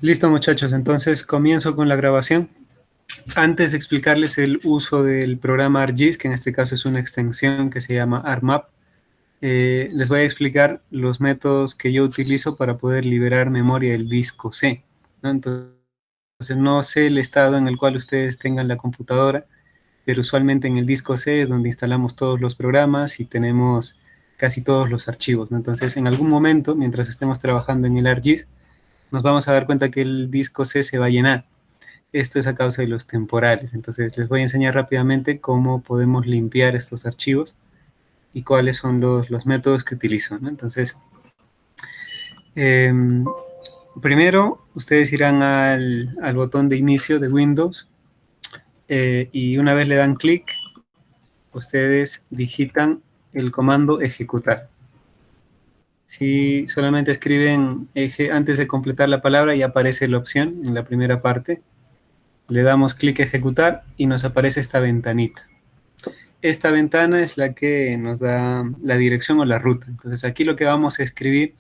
Listo, muchachos, entonces comienzo con la grabación. Antes de explicarles el uso del programa ArcGIS, que en este caso es una extensión que se llama ArcMap, les voy a explicar los métodos que yo utilizo para poder liberar memoria del disco C, ¿no? Entonces, no sé el estado en el cual ustedes tengan la computadora, pero usualmente en el disco C es donde instalamos todos los programas y tenemos casi todos los archivos, ¿no? Entonces, en algún momento, mientras estemos trabajando en el ArcGIS, nos vamos a dar cuenta que el disco C se va a llenar. Esto es a causa de los temporales. Entonces les voy a enseñar rápidamente cómo podemos limpiar estos archivos y cuáles son los métodos que utilizo, ¿no? Entonces, eh, primero ustedes irán al botón de inicio de Windows y una vez le dan clic, ustedes digitan el comando ejecutar. Si solamente escriben eje antes de completar la palabra, ya aparece la opción en la primera parte. Le damos clic a ejecutar y nos aparece esta ventanita. Esta ventana es la que nos da la dirección o la ruta. Entonces aquí lo que vamos a escribir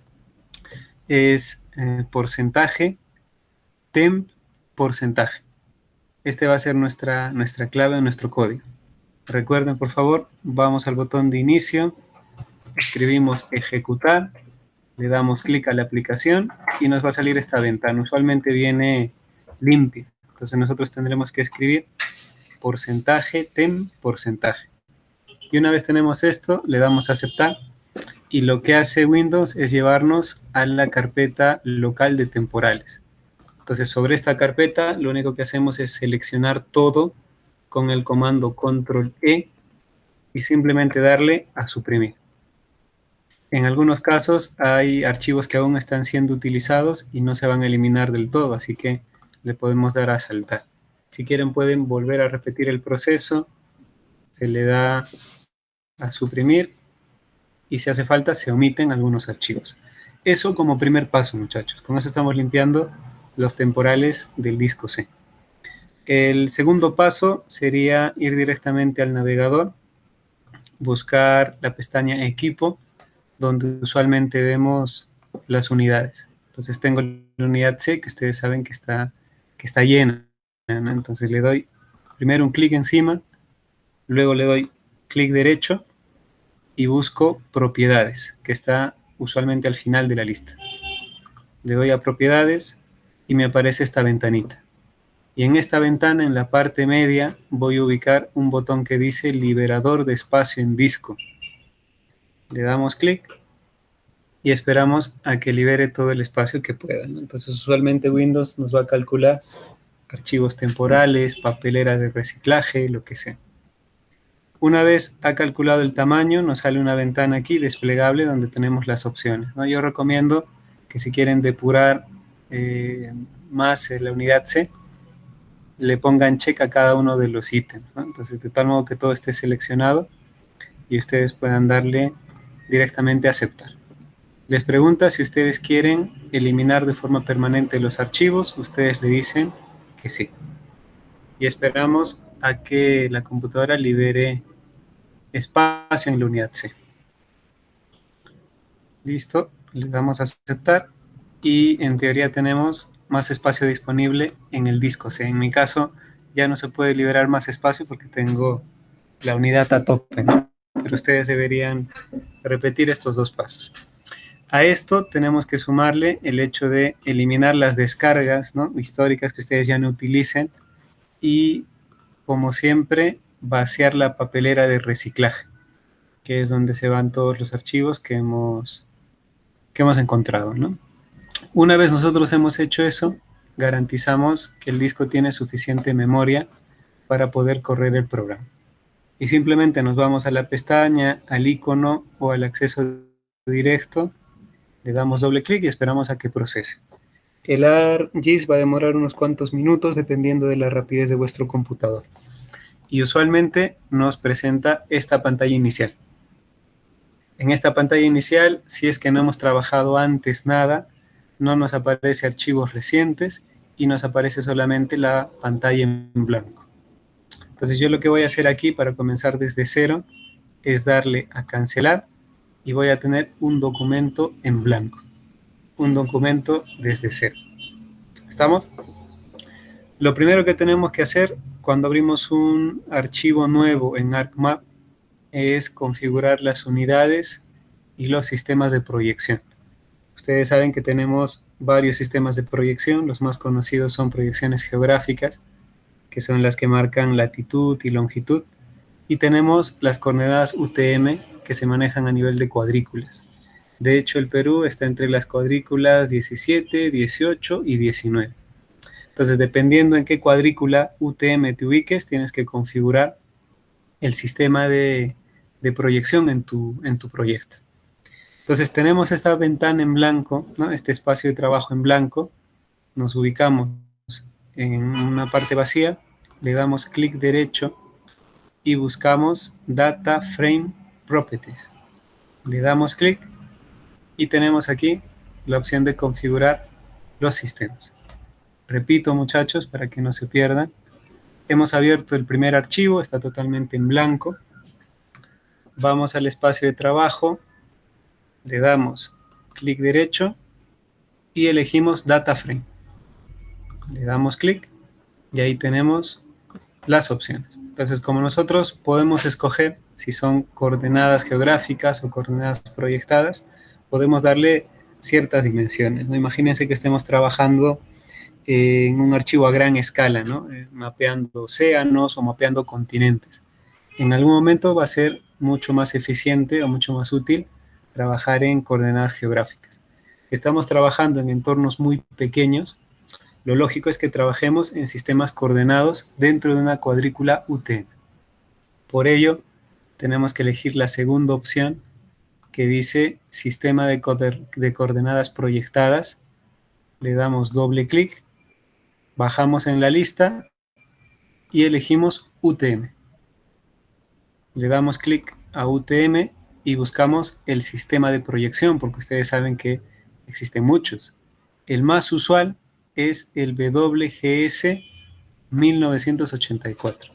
es porcentaje, temp, porcentaje. Este va a ser nuestra clave, nuestro código. Recuerden, por favor, vamos al botón de inicio, escribimos ejecutar, le damos clic a la aplicación y nos va a salir esta ventana. Usualmente viene limpia. Entonces nosotros tendremos que escribir porcentaje, temp, porcentaje. Y una vez tenemos esto, le damos a aceptar y lo que hace Windows es llevarnos a la carpeta local de temporales. Entonces, sobre esta carpeta, lo único que hacemos es seleccionar todo con el comando Control E y simplemente darle a suprimir. En algunos casos hay archivos que aún están siendo utilizados y no se van a eliminar del todo, así que le podemos dar a saltar. Si quieren pueden volver a repetir el proceso, se le da a suprimir y si hace falta se omiten algunos archivos. Eso como primer paso, muchachos. Con eso estamos limpiando los temporales del disco C. El segundo paso sería ir directamente al navegador, buscar la pestaña Equipo, donde usualmente vemos las unidades. Entonces tengo la unidad C, que ustedes saben que está llena, ¿no? Entonces le doy primero un clic encima, luego le doy clic derecho y busco propiedades, que está usualmente al final de la lista. Le doy a propiedades y me aparece esta ventanita. Y en esta ventana, en la parte media, voy a ubicar un botón que dice liberador de espacio en disco. Le damos clic y esperamos a que libere todo el espacio que pueda, ¿no? Entonces usualmente Windows nos va a calcular archivos temporales, papelera de reciclaje, lo que sea. Una vez ha calculado el tamaño, nos sale una ventana aquí desplegable donde tenemos las opciones, ¿no? Yo recomiendo que si quieren depurar más la unidad C, le pongan check a cada uno de los ítems, ¿no? Entonces, de tal modo que todo esté seleccionado y ustedes puedan darle directamente a aceptar. Les pregunta si ustedes quieren eliminar de forma permanente los archivos, ustedes le dicen que sí. Y esperamos a que la computadora libere espacio en la unidad C. Listo, le damos a aceptar y en teoría tenemos más espacio disponible en el disco C. En mi caso ya no se puede liberar más espacio porque tengo la unidad a tope, ¿no? Pero ustedes deberían repetir estos dos pasos. A esto tenemos que sumarle el hecho de eliminar las descargas, ¿no?, históricas que ustedes ya no utilicen y, como siempre, vaciar la papelera de reciclaje, que es donde se van todos los archivos que hemos encontrado, ¿no? Una vez nosotros hemos hecho eso, garantizamos que el disco tiene suficiente memoria para poder correr el programa. Y simplemente nos vamos a la pestaña, al icono o al acceso directo, le damos doble clic y esperamos a que procese. El ArcGIS va a demorar unos cuantos minutos dependiendo de la rapidez de vuestro computador. Y usualmente nos presenta esta pantalla inicial. En esta pantalla inicial, si es que no hemos trabajado antes nada, no nos aparece archivos recientes y nos aparece solamente la pantalla en blanco. Entonces yo lo que voy a hacer aquí para comenzar desde cero es darle a cancelar y voy a tener un documento en blanco. Un documento desde cero. ¿Estamos? Lo primero que tenemos que hacer cuando abrimos un archivo nuevo en ArcMap es configurar las unidades y los sistemas de proyección. Ustedes saben que tenemos varios sistemas de proyección. Los más conocidos son proyecciones geográficas, que son las que marcan latitud y longitud. Y tenemos las coordenadas UTM, que se manejan a nivel de cuadrículas. De hecho, el Perú está entre las cuadrículas 17, 18 y 19. Entonces, dependiendo en qué cuadrícula UTM te ubiques, tienes que configurar el sistema de proyección en tu proyecto. Entonces, tenemos esta ventana en blanco, ¿no? Este espacio de trabajo en blanco. Nos ubicamos en una parte vacía, le damos clic derecho y buscamos Data Frame Properties. Le damos clic y tenemos aquí la opción de configurar los sistemas. Repito, muchachos, para que no se pierdan. Hemos abierto el primer archivo, está totalmente en blanco. Vamos al espacio de trabajo, le damos clic derecho y elegimos Data Frame. Le damos clic y ahí tenemos las opciones. Entonces, como nosotros podemos escoger si son coordenadas geográficas o coordenadas proyectadas, podemos darle ciertas dimensiones, ¿no? Imagínense que estemos trabajando en un archivo a gran escala, ¿no? Mapeando océanos o mapeando continentes. En algún momento va a ser mucho más eficiente o mucho más útil trabajar en coordenadas geográficas. Estamos trabajando en entornos muy pequeños. Lo lógico es que trabajemos en sistemas coordenados dentro de una cuadrícula UTM. Por ello, tenemos que elegir la segunda opción que dice Sistema de coordenadas proyectadas. Le damos doble clic, bajamos en la lista y elegimos UTM. Le damos clic a UTM y buscamos el sistema de proyección, porque ustedes saben que existen muchos. El más usual es el WGS 1984.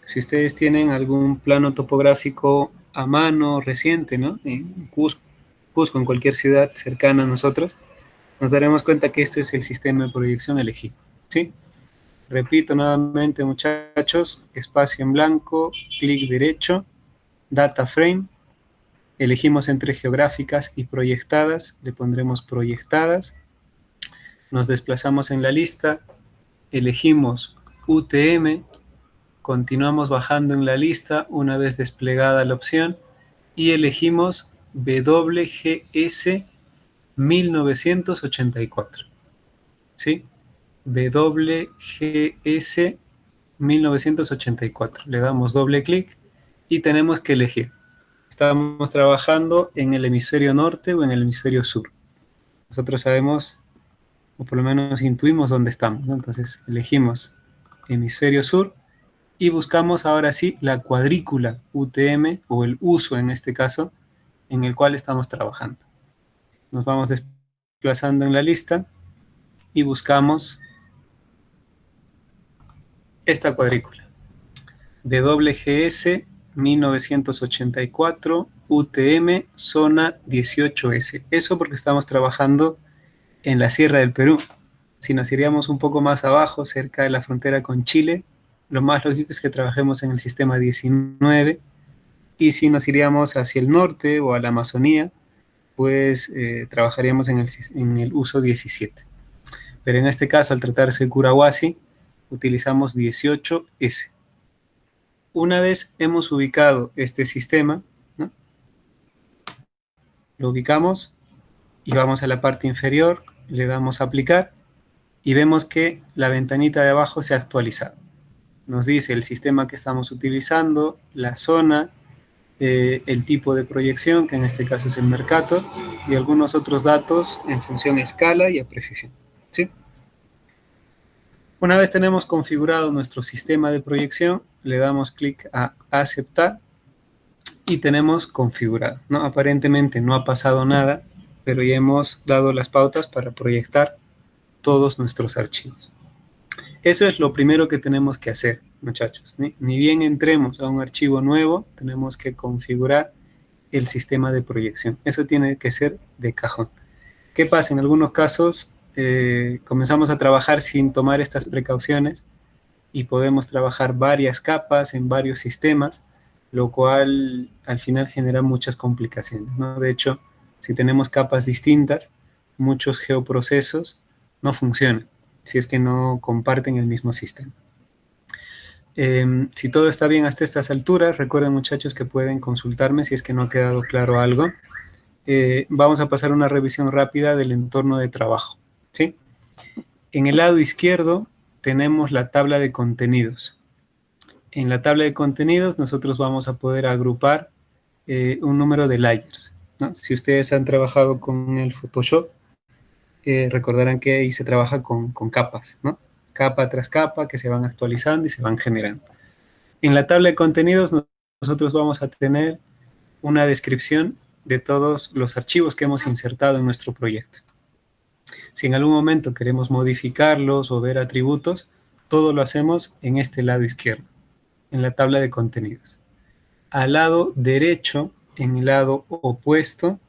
Si ustedes tienen algún plano topográfico a mano reciente, ¿no? En Cusco, en cualquier ciudad cercana a nosotros, nos daremos cuenta que este es el sistema de proyección elegido, ¿sí? Repito nuevamente, muchachos, espacio en blanco, clic derecho, Data Frame, elegimos entre geográficas y proyectadas, le pondremos proyectadas, nos desplazamos en la lista, elegimos UTM, continuamos bajando en la lista una vez desplegada la opción y elegimos WGS 1984, ¿sí? WGS 1984. Le damos doble clic y tenemos que elegir. Estamos trabajando en el hemisferio norte o en el hemisferio sur. Nosotros sabemos, o por lo menos intuimos dónde estamos, ¿no? Entonces elegimos hemisferio sur y buscamos ahora sí la cuadrícula UTM o el uso en este caso en el cual estamos trabajando. Nos vamos desplazando en la lista y buscamos esta cuadrícula de WGS 1984 UTM zona 18S. Eso porque estamos trabajando en la Sierra del Perú. Si nos iríamos un poco más abajo, cerca de la frontera con Chile, lo más lógico es que trabajemos en el sistema 19, y si nos iríamos hacia el norte o a la Amazonía, pues trabajaríamos en el uso 17. Pero en este caso, al tratarse de Curahuasi, utilizamos 18S. Una vez hemos ubicado este sistema, ¿no? Lo ubicamos y vamos a la parte inferior, le damos a aplicar y vemos que la ventanita de abajo se ha actualizado. Nos dice el sistema que estamos utilizando, la zona, el tipo de proyección, que en este caso es el Mercator, y algunos otros datos en función a escala y a precisión, ¿sí? Una vez tenemos configurado nuestro sistema de proyección, le damos clic a aceptar y tenemos configurado, ¿no? Aparentemente no ha pasado nada, pero ya hemos dado las pautas para proyectar todos nuestros archivos. Eso es lo primero que tenemos que hacer, muchachos. Ni bien entremos a un archivo nuevo, tenemos que configurar el sistema de proyección. Eso tiene que ser de cajón. ¿Qué pasa? En algunos casos comenzamos a trabajar sin tomar estas precauciones y podemos trabajar varias capas en varios sistemas, lo cual al final genera muchas complicaciones, ¿no? De hecho, si tenemos capas distintas, muchos geoprocesos no funcionan si es que no comparten el mismo sistema. Si todo está bien hasta estas alturas, recuerden, muchachos, que pueden consultarme si es que no ha quedado claro algo. Vamos a pasar una revisión rápida del entorno de trabajo, ¿sí? En el lado izquierdo tenemos la tabla de contenidos. En la tabla de contenidos nosotros vamos a poder agrupar un número de layers, ¿no? Si ustedes han trabajado con el Photoshop, recordarán que ahí se trabaja con capas, ¿no? Capa tras capa que se van actualizando y se van generando. En la tabla de contenidos nosotros vamos a tener una descripción de todos los archivos que hemos insertado en nuestro proyecto. Si en algún momento queremos modificarlos o ver atributos, todo lo hacemos en este lado izquierdo, en la tabla de contenidos. Al lado derecho, en el lado opuesto,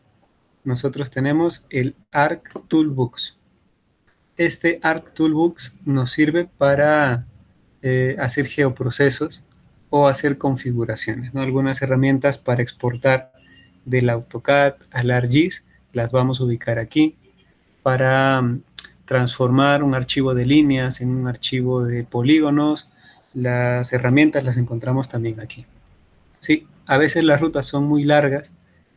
nosotros tenemos el Arc Toolbox. Este Arc Toolbox nos sirve para hacer geoprocesos o hacer configuraciones, ¿no? Algunas herramientas para exportar del AutoCAD al ArcGIS las vamos a ubicar aquí. Para transformar un archivo de líneas en un archivo de polígonos, las herramientas las encontramos también aquí. Sí, a veces las rutas son muy largas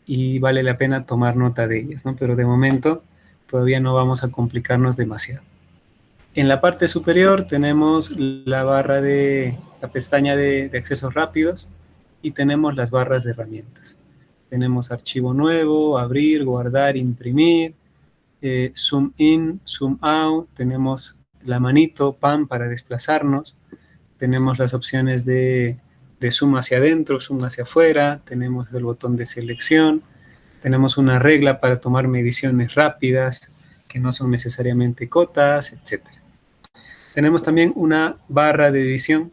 y vale la pena tomar nota de ellas, ¿no? Pero de momento todavía no vamos a complicarnos demasiado. En la parte superior tenemos la barra de la pestaña de accesos rápidos y tenemos las barras de herramientas. Tenemos archivo nuevo, abrir, guardar, imprimir, zoom in, zoom out, tenemos la manito pan para desplazarnos, tenemos las opciones de zoom hacia adentro, zoom hacia afuera, tenemos el botón de selección, tenemos una regla para tomar mediciones rápidas que no son necesariamente cotas, etc. Tenemos también una barra de edición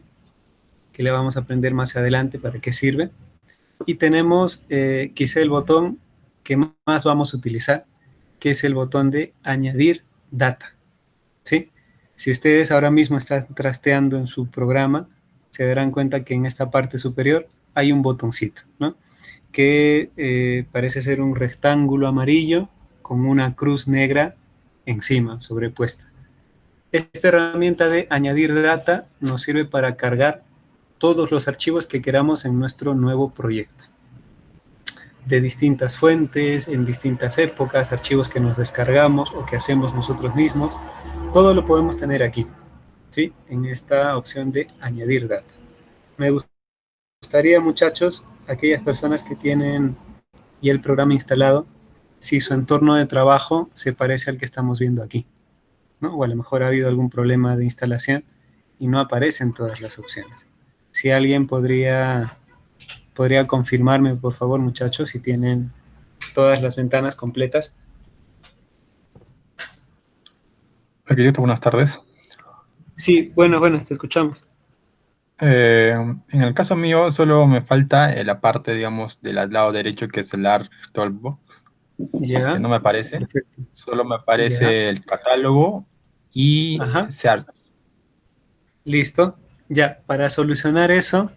que le vamos a aprender más adelante para qué sirve. Y tenemos quizá el botón que más vamos a utilizar, que es el botón de añadir data, ¿sí? Si ustedes ahora mismo están trasteando en su programa, se darán cuenta que en esta parte superior hay un botoncito, ¿no? Que parece ser un rectángulo amarillo con una cruz negra encima, sobrepuesta. Esta herramienta de añadir data nos sirve para cargar todos los archivos que queramos en nuestro nuevo proyecto, de distintas fuentes, en distintas épocas, archivos que nos descargamos o que hacemos nosotros mismos, todo lo podemos tener aquí, ¿sí? En esta opción de añadir data. Me gustaría, muchachos, aquellas personas que tienen ya el programa instalado, si su entorno de trabajo se parece al que estamos viendo aquí, ¿no? O a lo mejor ha habido algún problema de instalación y no aparecen todas las opciones. Si alguien podría confirmarme, por favor, muchachos, si tienen todas las ventanas completas. Arquitecto, buenas tardes. Sí, bueno, te escuchamos. En el caso mío, solo me falta la parte, digamos, del lado derecho, que es el Arc Toolbox, Ya, que no me aparece. perfecto. Solo me Ya. aparece el catálogo y Ajá. SEARCH. Listo. Ya, para solucionar eso,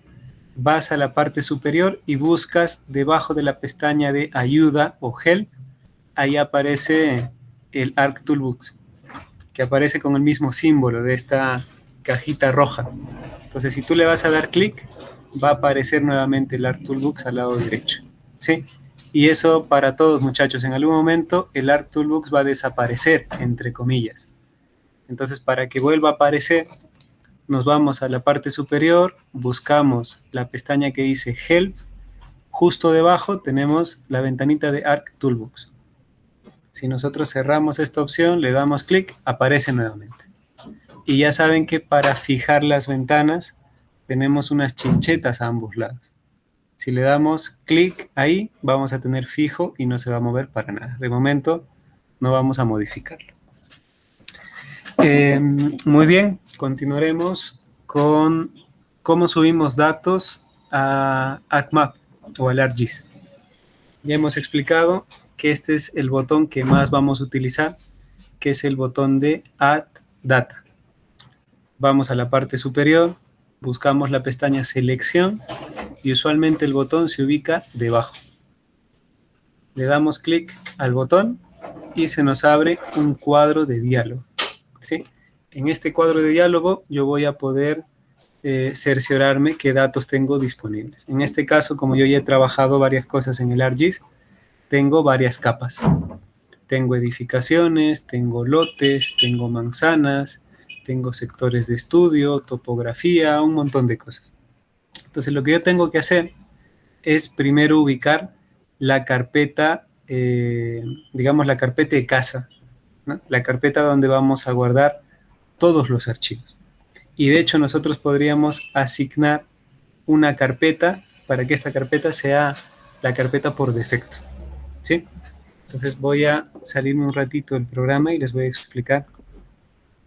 vas a la parte superior y buscas debajo de la pestaña de ayuda o help, ahí aparece el Arc Toolbox, que aparece con el mismo símbolo de esta cajita roja. Entonces, si tú le vas a dar clic, va a aparecer nuevamente el Arc Toolbox al lado derecho, ¿sí? Y eso para todos, muchachos. En algún momento el Arc Toolbox va a desaparecer, entre comillas. Entonces, para que vuelva a aparecer, nos vamos a la parte superior, buscamos la pestaña que dice Help. Justo debajo tenemos la ventanita de Arc Toolbox. Si nosotros cerramos esta opción, le damos clic, aparece nuevamente. Y ya saben que para fijar las ventanas tenemos unas chinchetas a ambos lados. Si le damos clic ahí, vamos a tener fijo y no se va a mover para nada. De momento, no vamos a modificarlo. Muy bien, continuaremos con cómo subimos datos a ArcMap o al ArcGIS. Ya hemos explicado que este es el botón que más vamos a utilizar, que es el botón de Add Data. Vamos a la parte superior, buscamos la pestaña Selección y usualmente el botón se ubica debajo. Le damos clic al botón y se nos abre un cuadro de diálogo, ¿sí? En este cuadro de diálogo yo voy a poder cerciorarme qué datos tengo disponibles. En este caso, como yo ya he trabajado varias cosas en el ArcGIS, tengo varias capas. Tengo edificaciones, tengo lotes, tengo manzanas, tengo sectores de estudio, topografía, un montón de cosas. Entonces, lo que yo tengo que hacer es primero ubicar la carpeta, digamos la carpeta de casa, ¿no? La carpeta donde vamos a guardar todos los archivos. Y de hecho nosotros podríamos asignar una carpeta para que esta carpeta sea la carpeta por defecto, ¿sí? Entonces voy a salirme un ratito del programa y les voy a explicar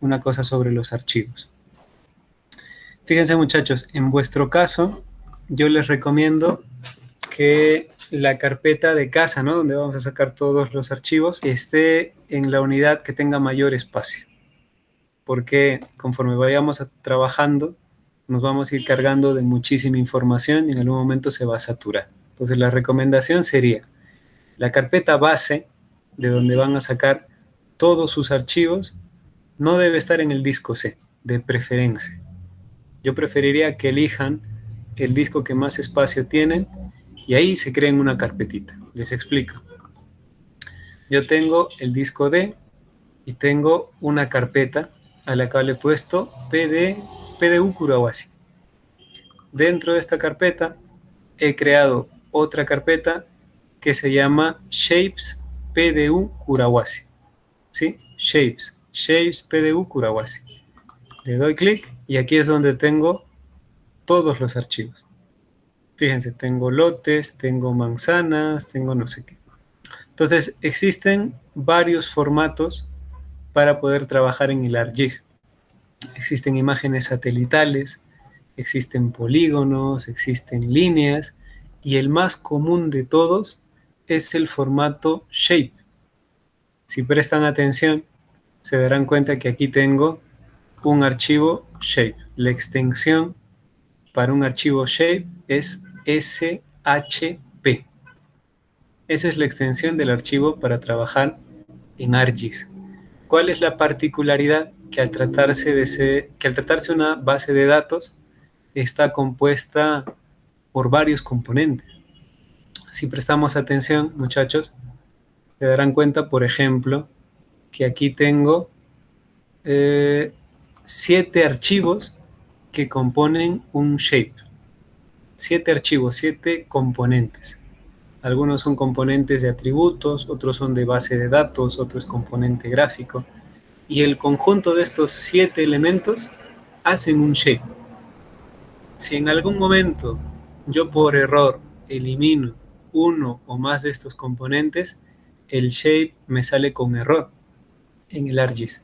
una cosa sobre los archivos. Fíjense muchachos, en vuestro caso yo les recomiendo que la carpeta de casa, ¿no?, donde vamos a sacar todos los archivos, esté en la unidad que tenga mayor espacio. Porque conforme vayamos trabajando, nos vamos a ir cargando de muchísima información y en algún momento se va a saturar. Entonces la recomendación sería, la carpeta base, de donde van a sacar todos sus archivos, no debe estar en el disco C, de preferencia. Yo preferiría que elijan el disco que más espacio tienen y ahí se creen una carpetita. Les explico. Yo tengo el disco D y tengo una carpeta a la cual he puesto PDU Curahuasi. Dentro de esta carpeta he creado otra carpeta que se llama Shapes PDU Curahuasi. ¿Sí? Shapes PDU Curahuasi. Le doy clic y aquí es donde tengo todos los archivos. Fíjense, tengo lotes, tengo manzanas, tengo no sé qué. Entonces, existen varios formatos para poder trabajar en el ArcGIS. Existen imágenes satelitales, existen polígonos, existen líneas, y el más común de todos es el formato Shape. Si prestan atención, se darán cuenta que aquí tengo un archivo Shape. La extensión para un archivo Shape es SHP. Esa es la extensión del archivo para trabajar en ArcGIS. ¿Cuál es la particularidad? Que al tratarse de una base de datos, está compuesta por varios componentes. Si prestamos atención, muchachos, se darán cuenta, por ejemplo, que aquí tengo 7 archivos que componen un shape. 7 archivos, 7 componentes. Algunos son componentes de atributos, otros son de base de datos, otro es componente gráfico. Y el conjunto de estos 7 elementos hacen un shape. Si en algún momento yo por error elimino uno o más de estos componentes, el shape me sale con error en el ArcGIS.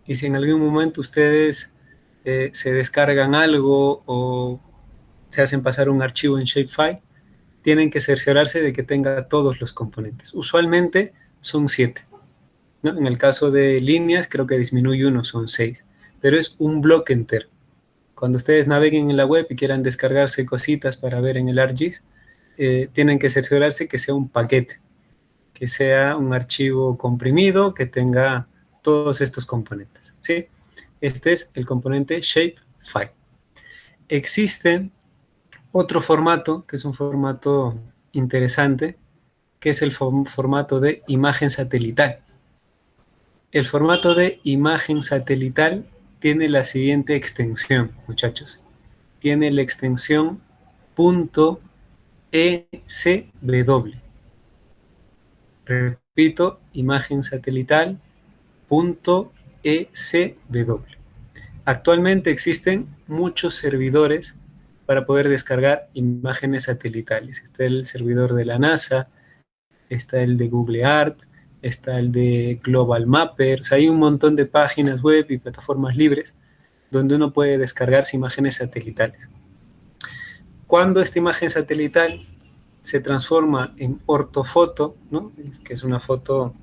Y si en algún momento ustedes se descargan algo o se hacen pasar un archivo en Shapefile, tienen que cerciorarse de que tenga todos los componentes. Usualmente son 7, ¿no? En el caso de líneas creo que disminuye uno, son 6, pero es un bloque entero. Cuando ustedes naveguen en la web y quieran descargarse cositas para ver en el ArcGIS, tienen que cerciorarse que sea un paquete, que sea un archivo comprimido, que tenga todos estos componentes, ¿sí? Este es el componente Shapefile. Existe otro formato, que es un formato interesante, que es el formato de imagen satelital. El formato de imagen satelital tiene la siguiente extensión, muchachos. Tiene la extensión .esw. Repito, imagen satelital .esw. Actualmente existen muchos servidores para poder descargar imágenes satelitales. Está el servidor de la NASA, está el de Google Earth, está el de Global Mapper. O sea, hay un montón de páginas web y plataformas libres donde uno puede descargarse imágenes satelitales. Cuando esta imagen satelital se transforma en ortofoto, ¿no?, que es una foto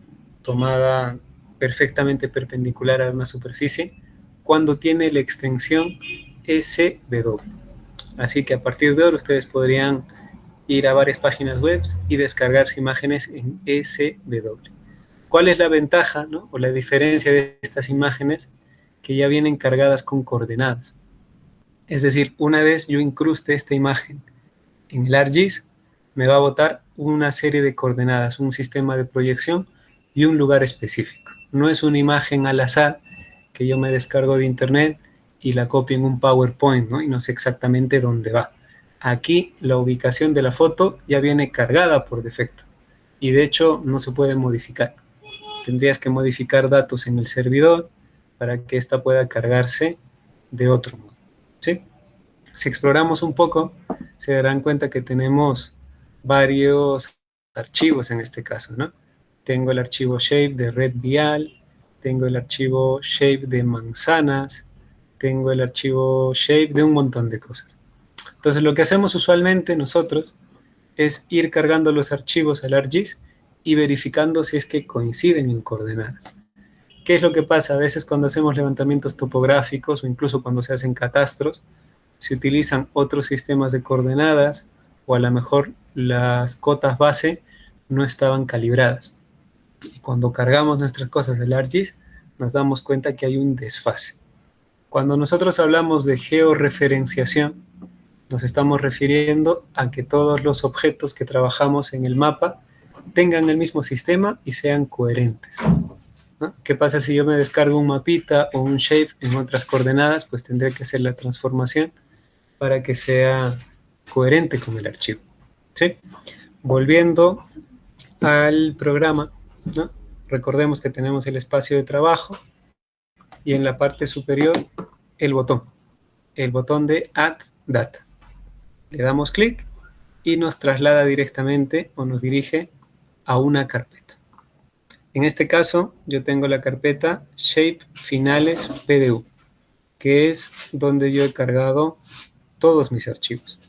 tomada perfectamente perpendicular a una superficie cuando tiene la extensión SW. Así que a partir de ahora ustedes podrían ir a varias páginas web y descargarse imágenes en SW. ¿Cuál es la ventaja, ¿no? O la diferencia de estas imágenes? Que ya vienen cargadas con coordenadas. Es decir, una vez yo incruste esta imagen en el ArcGIS, me va a botar una serie de coordenadas, un sistema de proyección y un lugar específico. No es una imagen al azar que yo me descargo de internet y la copio en un PowerPoint, ¿no? Y no sé exactamente dónde va. Aquí la ubicación de la foto ya viene cargada por defecto y de hecho no se puede modificar. Tendrías que modificar datos en el servidor para que ésta pueda cargarse de otro modo, ¿sí? Si exploramos un poco, se darán cuenta que tenemos varios archivos en este caso, ¿no? Tengo el archivo shape de red vial, tengo el archivo shape de manzanas, tengo el archivo shape de un montón de cosas. Entonces lo que hacemos usualmente nosotros es ir cargando los archivos al ArcGIS y verificando si es que coinciden en coordenadas. ¿Qué es lo que pasa? A veces cuando hacemos levantamientos topográficos o incluso cuando se hacen catastros, se utilizan otros sistemas de coordenadas o a lo mejor las cotas base no estaban calibradas. Y cuando cargamos nuestras cosas del ArcGIS, nos damos cuenta que hay un desfase. Cuando nosotros hablamos de georreferenciación, nos estamos refiriendo a que todos los objetos que trabajamos en el mapa tengan el mismo sistema y sean coherentes, ¿no? ¿Qué pasa si yo me descargo un mapita o un shape en otras coordenadas? Pues tendré que hacer la transformación para que sea coherente con el archivo, ¿sí? Volviendo al programa, ¿no? Recordemos que tenemos el espacio de trabajo y en la parte superior el botón de Add Data. Le damos clic y nos traslada directamente o nos dirige a una carpeta. En este caso, yo tengo la carpeta Shape Finales PDU, que es donde yo he cargado todos mis archivos.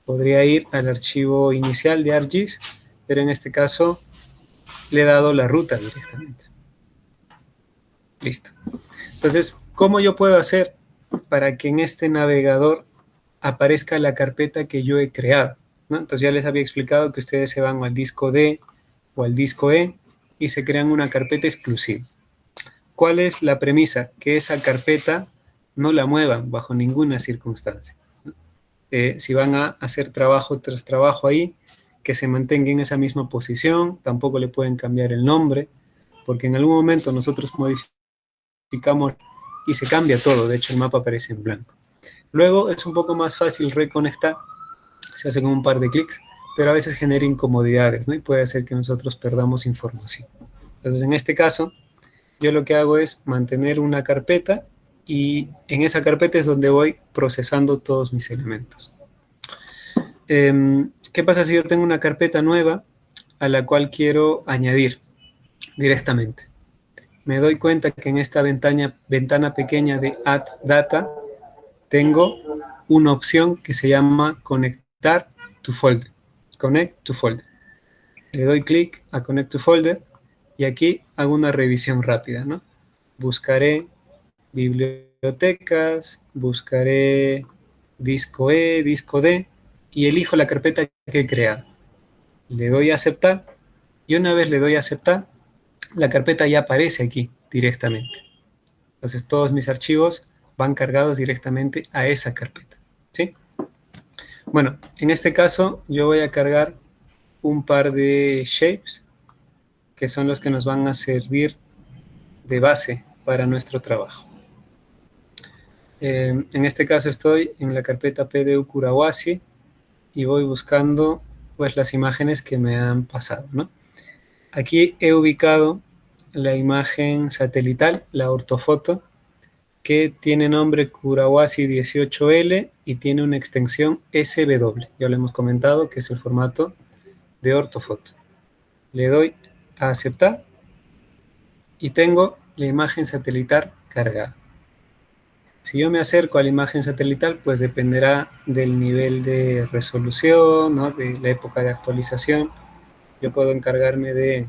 Podría ir al archivo inicial de ArcGIS, pero en este caso le he dado la ruta directamente. Listo. Entonces, ¿cómo yo puedo hacer para que en este navegador aparezca la carpeta que yo he creado, ¿no? Entonces ya les había explicado que ustedes se van al disco D o al disco E y se crean una carpeta exclusiva. ¿Cuál es la premisa? Que esa carpeta no la muevan bajo ninguna circunstancia. Si van a hacer trabajo tras trabajo ahí, que se mantenga en esa misma posición, tampoco le pueden cambiar el nombre, porque en algún momento nosotros modificamos y se cambia todo, de hecho el mapa aparece en blanco. Luego es un poco más fácil reconectar, se hace con un par de clics, pero a veces genera incomodidades, ¿no? Y puede hacer que nosotros perdamos información. Entonces en este caso, yo lo que hago es mantener una carpeta y en esa carpeta es donde voy procesando todos mis elementos. ¿Qué pasa si yo tengo una carpeta nueva a la cual quiero añadir directamente? Me doy cuenta que en esta ventana pequeña de Add Data tengo una opción que se llama Conectar to Folder. Connect to Folder. Le doy clic a Connect to Folder y aquí hago una revisión rápida, ¿no? Buscaré bibliotecas, buscaré disco E, disco D y elijo la carpeta que he creado. Le doy a aceptar y una vez le doy a aceptar, la carpeta ya aparece aquí directamente. Entonces todos mis archivos van cargados directamente a esa carpeta, ¿sí? Bueno, en este caso yo voy a cargar un par de shapes que son los que nos van a servir de base para nuestro trabajo. En este caso estoy en la carpeta PDU Curahuasi y voy buscando pues las imágenes que me han pasado, ¿no? Aquí he ubicado la imagen satelital, la ortofoto, que tiene nombre Curahuasi 18L y tiene una extensión SW. Ya lo hemos comentado que es el formato de ortofoto. Le doy a aceptar y tengo la imagen satelital cargada. Si yo me acerco a la imagen satelital, pues dependerá del nivel de resolución, ¿no? De la época de actualización. Yo puedo encargarme de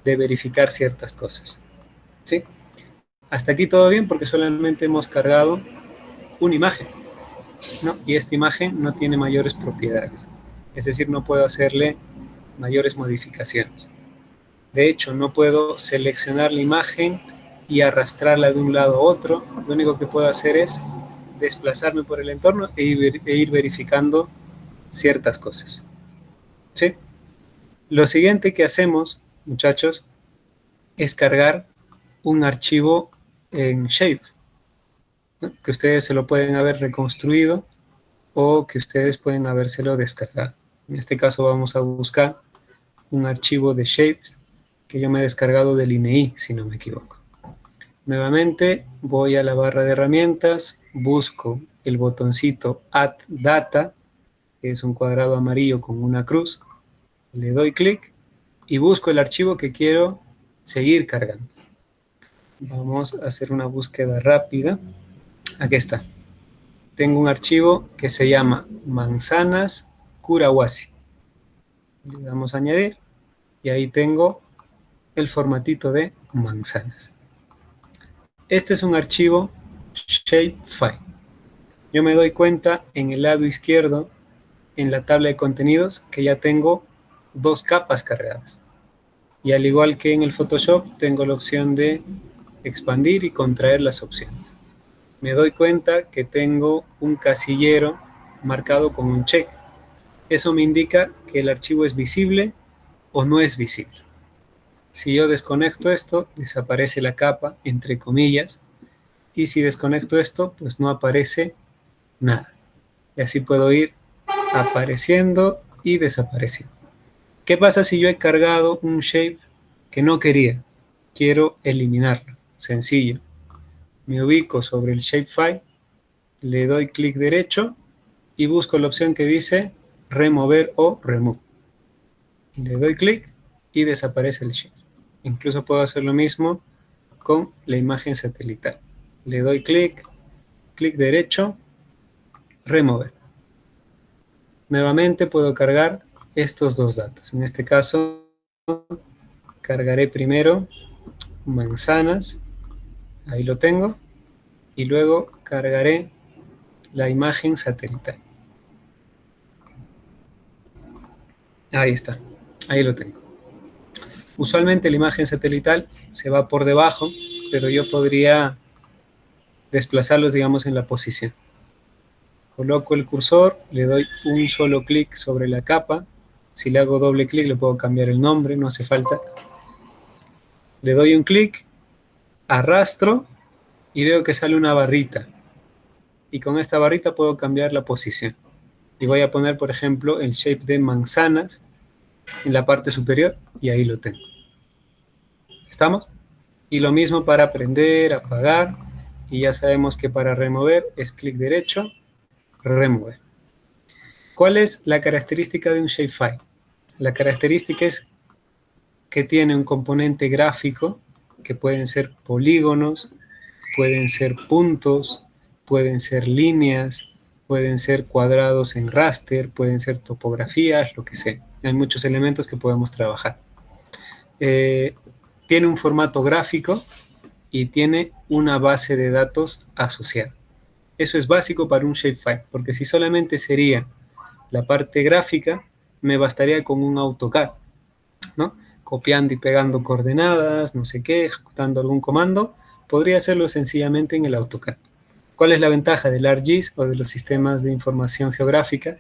verificar ciertas cosas, ¿sí? Hasta aquí todo bien porque solamente hemos cargado una imagen, ¿no? Y esta imagen no tiene mayores propiedades. Es decir, no puedo hacerle mayores modificaciones. De hecho, no puedo seleccionar la imagen y arrastrarla de un lado a otro. Lo único que puedo hacer es desplazarme por el entorno e ir verificando ciertas cosas. ¿Sí? Lo siguiente que hacemos, muchachos, es cargar un archivo en Shape, ¿no? Que ustedes se lo pueden haber reconstruido o que ustedes pueden habérselo descargado. En este caso vamos a buscar un archivo de Shapes que yo me he descargado del INEI, si no me equivoco. Nuevamente voy a la barra de herramientas, busco el botoncito Add Data, que es un cuadrado amarillo con una cruz, le doy clic y busco el archivo que quiero seguir cargando. Vamos a hacer una búsqueda rápida. Aquí está. Tengo un archivo que se llama Manzanas Kurawasi. Le damos a añadir y ahí tengo el formatito de manzanas. Este es un archivo shapefile. Yo me doy cuenta en el lado izquierdo, en la tabla de contenidos, que ya tengo dos capas cargadas. Y al igual que en el Photoshop, tengo la opción de expandir y contraer las opciones. Me doy cuenta que tengo un casillero marcado con un check. Eso me indica que el archivo es visible o no es visible. Si yo desconecto esto, desaparece la capa, entre comillas, y si desconecto esto, pues no aparece nada. Y así puedo ir apareciendo y desapareciendo. ¿Qué pasa si yo he cargado un shape que no quería? Quiero eliminarlo. Sencillo. Me ubico sobre el shapefile, le doy clic derecho y busco la opción que dice remover o remove. Le doy clic y desaparece el shape. Incluso puedo hacer lo mismo con la imagen satelital. Le doy clic, clic derecho, remover. Nuevamente puedo cargar estos dos datos. En este caso, cargaré primero manzanas, ahí lo tengo, y luego cargaré la imagen satelital. Ahí está, ahí lo tengo. Usualmente la imagen satelital se va por debajo, pero yo podría desplazarlos, digamos, en la posición. Coloco el cursor, le doy un solo clic sobre la capa. Si le hago doble clic, le puedo cambiar el nombre, no hace falta. Le doy un clic, arrastro y veo que sale una barrita. Y con esta barrita puedo cambiar la posición. Y voy a poner, por ejemplo, el shape de manzanas en la parte superior y ahí lo tengo. ¿Estamos? Y lo mismo para prender, apagar. Y ya sabemos que para remover es clic derecho, remover. ¿Cuál es la característica de un shapefile? La característica es que tiene un componente gráfico, que pueden ser polígonos, pueden ser puntos, pueden ser líneas, pueden ser cuadrados en raster, pueden ser topografías, lo que sea. Hay muchos elementos que podemos trabajar. Tiene un formato gráfico y tiene una base de datos asociada. Eso es básico para un shapefile, porque si solamente sería la parte gráfica, me bastaría con un AutoCAD, ¿no? Copiando y pegando coordenadas, no sé qué, ejecutando algún comando, podría hacerlo sencillamente en el AutoCAD. ¿Cuál es la ventaja del ArcGIS o de los sistemas de información geográfica?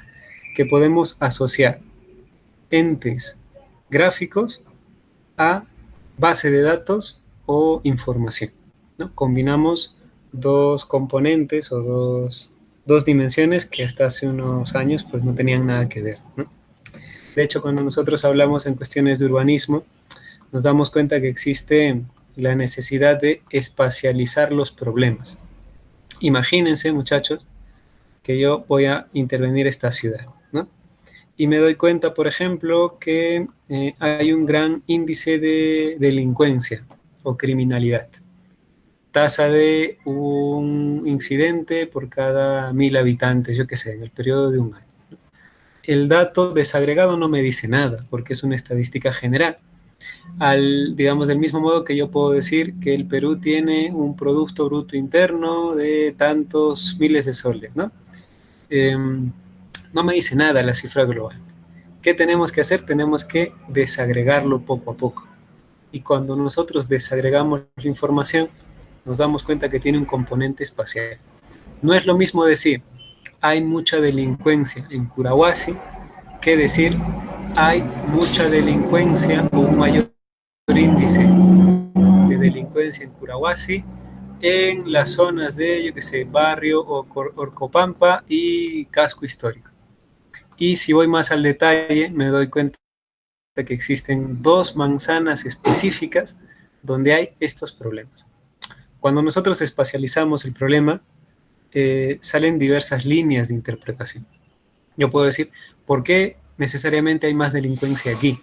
Que podemos asociar entes gráficos a base de datos o información, ¿no? Combinamos dos componentes o dos dimensiones que hasta hace unos años pues no tenían nada que ver, ¿no? De hecho, cuando nosotros hablamos en cuestiones de urbanismo, nos damos cuenta que existe la necesidad de espacializar los problemas. Imagínense, muchachos, que yo voy a intervenir esta ciudad, ¿no? Y me doy cuenta, por ejemplo, que hay un gran índice de delincuencia o criminalidad. Tasa de un incidente por cada 1000 habitantes, yo qué sé, en el periodo de un año. El dato desagregado no me dice nada, porque es una estadística general. Digamos, del mismo modo que yo puedo decir que el Perú tiene un Producto Bruto Interno de tantos miles de soles, ¿no? No me dice nada la cifra global. ¿Qué tenemos que hacer? Tenemos que desagregarlo poco a poco. Y cuando nosotros desagregamos la información, nos damos cuenta que tiene un componente espacial. No es lo mismo decir, hay mucha delincuencia en Curahuasi, que decir, hay mucha delincuencia o un mayor índice de delincuencia en Curahuasi en las zonas de, yo qué sé, barrio Orcopampa y casco histórico. Y si voy más al detalle, me doy cuenta de que existen dos manzanas específicas donde hay estos problemas. Cuando nosotros espacializamos el problema, salen diversas líneas de interpretación. Yo puedo decir, ¿por qué necesariamente hay más delincuencia aquí?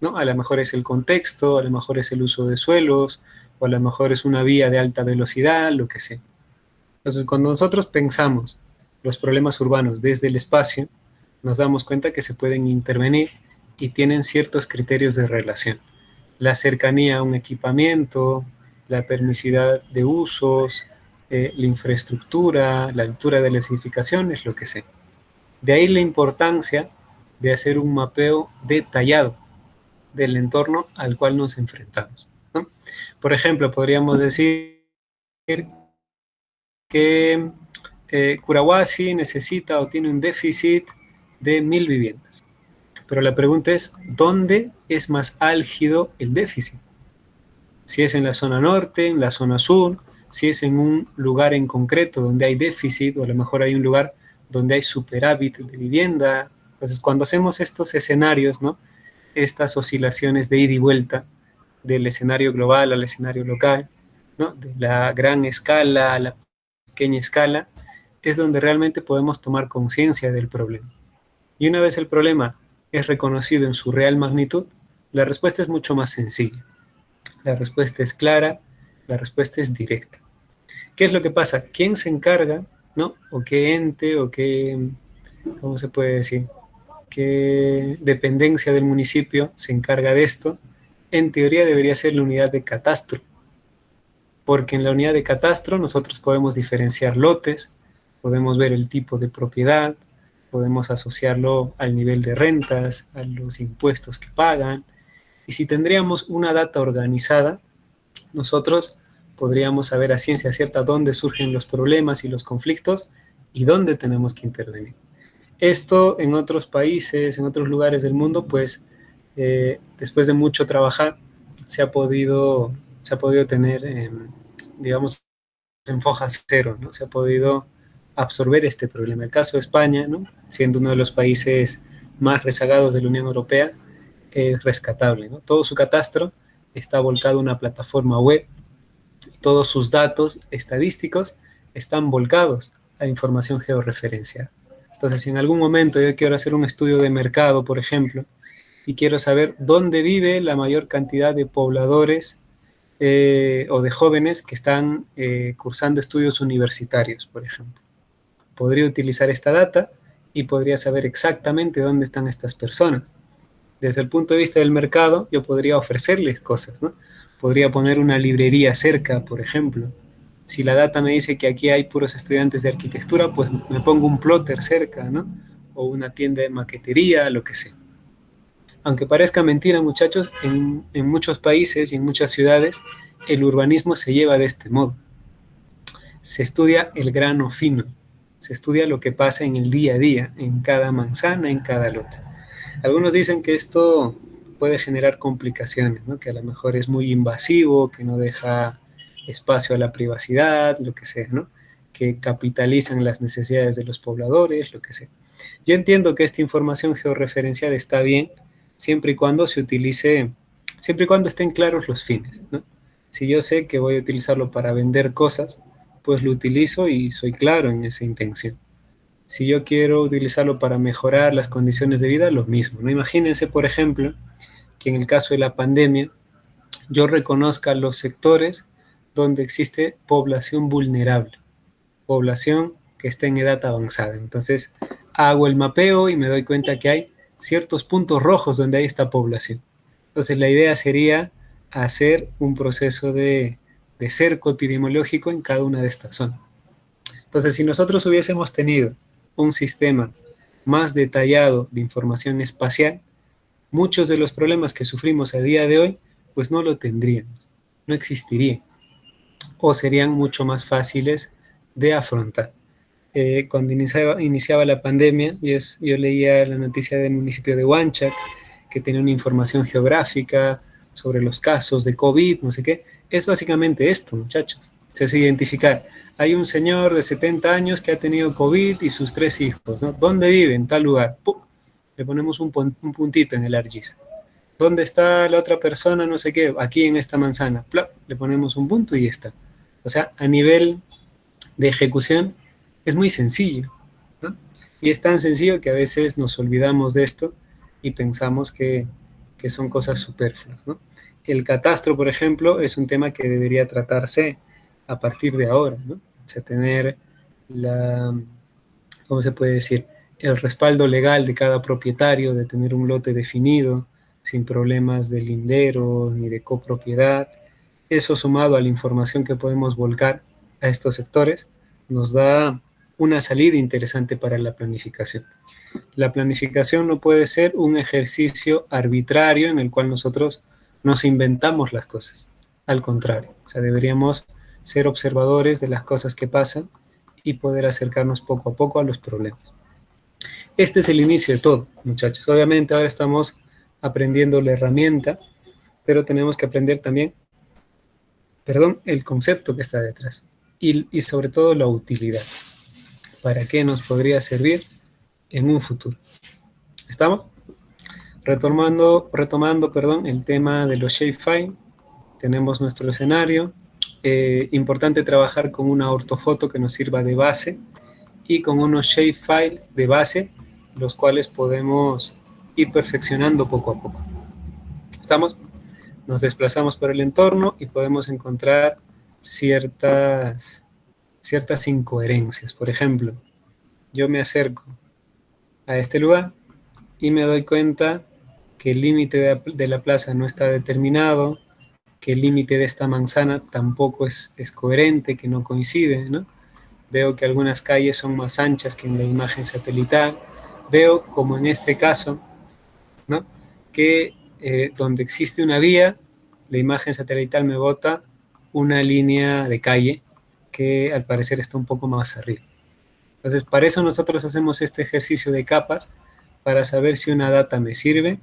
¿No? A lo mejor es el contexto, a lo mejor es el uso de suelos, o a lo mejor es una vía de alta velocidad, lo que sea. Entonces, cuando nosotros pensamos los problemas urbanos desde el espacio, nos damos cuenta que se pueden intervenir y tienen ciertos criterios de relación. La cercanía a un equipamiento, la permisidad de usos, la infraestructura, la altura de las edificaciones, lo que sea. De ahí la importancia de hacer un mapeo detallado del entorno al cual nos enfrentamos, ¿no? Por ejemplo, podríamos decir que Curahuasi necesita o tiene un déficit de 1000 viviendas. Pero la pregunta es, ¿dónde es más álgido el déficit? Si es en la zona norte, en la zona sur, si es en un lugar en concreto donde hay déficit, o a lo mejor hay un lugar donde hay superávit de vivienda. Entonces, cuando hacemos estos escenarios, ¿no? Estas oscilaciones de ida y vuelta del escenario global al escenario local, ¿no? De la gran escala a la pequeña escala, es donde realmente podemos tomar conciencia del problema. Y una vez el problema es reconocido en su real magnitud, la respuesta es mucho más sencilla. La respuesta es clara, la respuesta es directa. ¿Qué es lo que pasa? ¿Quién se encarga, ¿no? O qué ente, o qué, ¿cómo se puede decir? ¿Qué dependencia del municipio se encarga de esto? En teoría debería ser la unidad de catastro, porque en la unidad de catastro nosotros podemos diferenciar lotes, podemos ver el tipo de propiedad, podemos asociarlo al nivel de rentas, a los impuestos que pagan, y si tendríamos una data organizada, nosotros podríamos saber a ciencia cierta dónde surgen los problemas y los conflictos y dónde tenemos que intervenir. Esto en otros países, en otros lugares del mundo, pues después de mucho trabajar, se ha podido tener, digamos, en foja cero, ¿no? Se ha podido absorber este problema. El caso de España, ¿no? Siendo uno de los países más rezagados de la Unión Europea, es rescatable, ¿no? Todo su catastro está volcado a una plataforma web, todos sus datos estadísticos están volcados a información georreferenciada. Entonces, si en algún momento yo quiero hacer un estudio de mercado, por ejemplo, y quiero saber dónde vive la mayor cantidad de pobladores o de jóvenes que están cursando estudios universitarios, por ejemplo, podría utilizar esta data y podría saber exactamente dónde están estas personas. Desde el punto de vista del mercado, yo podría ofrecerles cosas, ¿no? Podría poner una librería cerca, por ejemplo. Si la data me dice que aquí hay puros estudiantes de arquitectura, pues me pongo un plotter cerca, ¿no? O una tienda de maquetería, lo que sea. Aunque parezca mentira, muchachos, en muchos países y en muchas ciudades, el urbanismo se lleva de este modo. Se estudia el grano fino, se estudia lo que pasa en el día a día, en cada manzana, en cada lote. Algunos dicen que esto puede generar complicaciones, ¿no? Que a lo mejor es muy invasivo, que no deja espacio a la privacidad, lo que sea, ¿no? Que capitalizan las necesidades de los pobladores, lo que sea. Yo entiendo que esta información georreferenciada está bien, siempre y cuando se utilice, siempre y cuando estén claros los fines, ¿no? Si yo sé que voy a utilizarlo para vender cosas, pues lo utilizo y soy claro en esa intención. Si yo quiero utilizarlo para mejorar las condiciones de vida, lo mismo, ¿no? Imagínense, por ejemplo, que en el caso de la pandemia, yo reconozca los sectores donde existe población vulnerable, población que está en edad avanzada. Entonces, hago el mapeo y me doy cuenta que hay ciertos puntos rojos donde hay esta población. Entonces la idea sería hacer un proceso de cerco epidemiológico en cada una de estas zonas. Entonces, si nosotros hubiésemos tenido un sistema más detallado de información espacial, muchos de los problemas que sufrimos a día de hoy, pues no lo tendríamos, no existirían, o serían mucho más fáciles de afrontar. Cuando iniciaba la pandemia, yo leía la noticia del municipio de Huanchac, que tenía una información geográfica sobre los casos de COVID, no sé qué. Es básicamente esto, muchachos. Se hace identificar. Hay un señor de 70 años que ha tenido COVID y sus 3 hijos, ¿no? ¿Dónde vive? En tal lugar. ¡Pum! Le ponemos un puntito en el ARGIS. ¿Dónde está la otra persona? No sé qué. Aquí en esta manzana. ¡Plop! Le ponemos un punto y ya está. O sea, a nivel de ejecución es muy sencillo, ¿no? Y es tan sencillo que a veces nos olvidamos de esto y pensamos que son cosas superfluas, ¿no? El catastro, por ejemplo, es un tema que debería tratarse a partir de ahora, ¿no? O sea, tener la, ¿cómo se puede decir? El respaldo legal de cada propietario, de tener un lote definido, sin problemas de lindero ni de copropiedad. Eso sumado a la información que podemos volcar a estos sectores, nos da una salida interesante para la planificación. La planificación no puede ser un ejercicio arbitrario en el cual nosotros nos inventamos las cosas. Al contrario, o sea, deberíamos ser observadores de las cosas que pasan y poder acercarnos poco a poco a los problemas. Este es el inicio de todo, muchachos. Obviamente ahora estamos aprendiendo la herramienta, pero tenemos que aprender también, el concepto que está detrás y sobre todo la utilidad. ¿Para qué nos podría servir en un futuro? ¿Estamos? Retomando, el tema de los shapefile, tenemos nuestro escenario. Importante trabajar con una ortofoto que nos sirva de base y con unos shapefiles de base, los cuales podemos ir perfeccionando poco a poco. ¿Estamos? Nos desplazamos por el entorno y podemos encontrar ciertas incoherencias. Por ejemplo, yo me acerco a este lugar y me doy cuenta que el límite de la plaza no está determinado, que el límite de esta manzana tampoco es coherente, que no coincide, ¿no? Veo que algunas calles son más anchas que en la imagen satelital. Veo, como en este caso, ¿no? Que donde existe una vía, la imagen satelital me bota una línea de calle que al parecer está un poco más arriba. Entonces, para eso nosotros hacemos este ejercicio de capas para saber si una data me sirve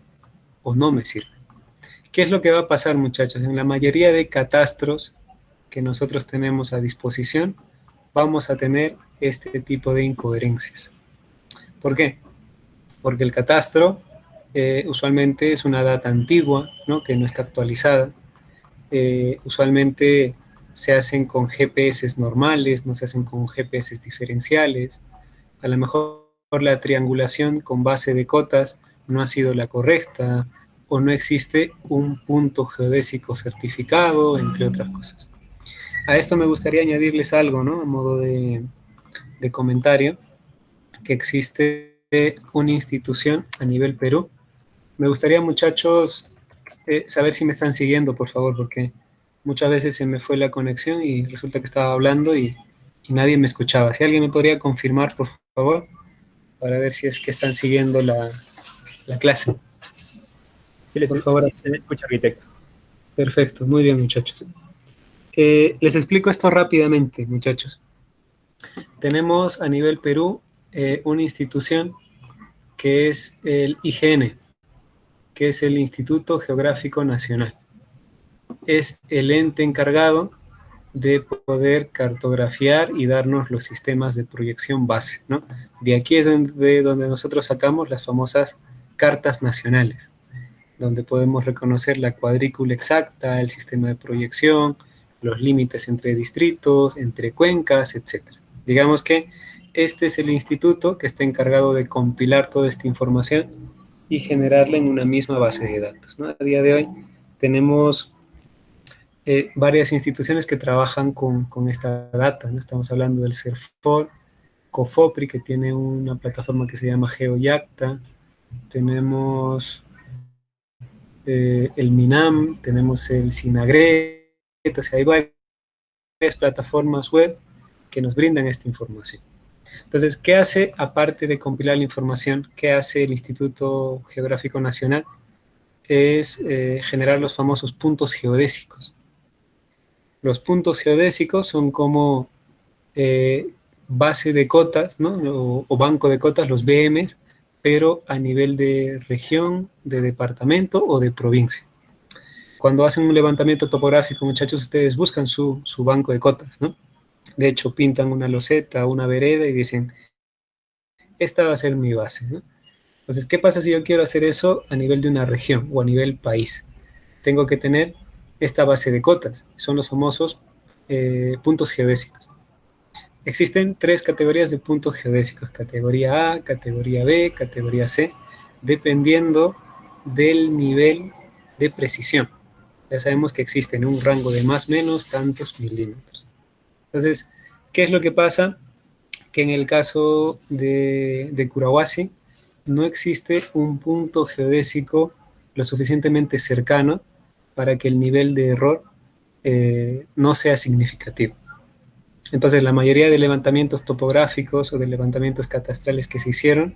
o no me sirve. ¿Qué es lo que va a pasar, muchachos? En la mayoría de catastros que nosotros tenemos a disposición, vamos a tener este tipo de incoherencias. ¿Por qué? Porque el catastro usualmente es una data antigua, ¿no? Que no está actualizada. Usualmente se hacen con GPS normales, no se hacen con GPS diferenciales. A lo mejor la triangulación con base de cotas no ha sido la correcta o no existe un punto geodésico certificado, entre otras cosas. A esto me gustaría añadirles algo, ¿no? A modo de comentario, que existe una institución a nivel Perú. Me gustaría, muchachos, saber si me están siguiendo, por favor, porque muchas veces se me fue la conexión y resulta que estaba hablando y nadie me escuchaba. Si alguien me podría confirmar, por favor, para ver si es que están siguiendo la clase. Sí, por favor. Sí, se le escucha, arquitecto. Perfecto, muy bien, muchachos. Les explico esto rápidamente, muchachos. Tenemos a nivel Perú una institución que es el IGN, que es el Instituto Geográfico Nacional. Es el ente encargado de poder cartografiar y darnos los sistemas de proyección base, ¿no? De aquí es donde nosotros sacamos las famosas cartas nacionales, donde podemos reconocer la cuadrícula exacta, el sistema de proyección, los límites entre distritos, entre cuencas, etc. Digamos que este es el instituto que está encargado de compilar toda esta información y generarla en una misma base de datos, ¿no? A día de hoy tenemos varias instituciones que trabajan con esta data, ¿no? Estamos hablando del CERFOL, COFOPRI, que tiene una plataforma que se llama GeoYacta, tenemos el Minam, tenemos el Sinagret, o sea, hay varias plataformas web que nos brindan esta información. Entonces, ¿qué hace, aparte de compilar la información, qué hace el Instituto Geográfico Nacional? Es generar los famosos puntos geodésicos. Los puntos geodésicos son como base de cotas, ¿no? o banco de cotas, los BMs, pero a nivel de región, de departamento o de provincia. Cuando hacen un levantamiento topográfico, muchachos, ustedes buscan su banco de cotas, ¿no? De hecho, pintan una loseta, una vereda y dicen, esta va a ser mi base, ¿no? Entonces, ¿qué pasa si yo quiero hacer eso a nivel de una región o a nivel país? Tengo que tener esta base de cotas, son los famosos puntos geodésicos. Existen 3 categorías de puntos geodésicos, categoría A, categoría B, categoría C, dependiendo del nivel de precisión. Ya sabemos que existen un rango de más o menos tantos milímetros. Entonces, ¿qué es lo que pasa? Que en el caso de Curahuasi no existe un punto geodésico lo suficientemente cercano para que el nivel de error no sea significativo. Entonces, la mayoría de levantamientos topográficos o de levantamientos catastrales que se hicieron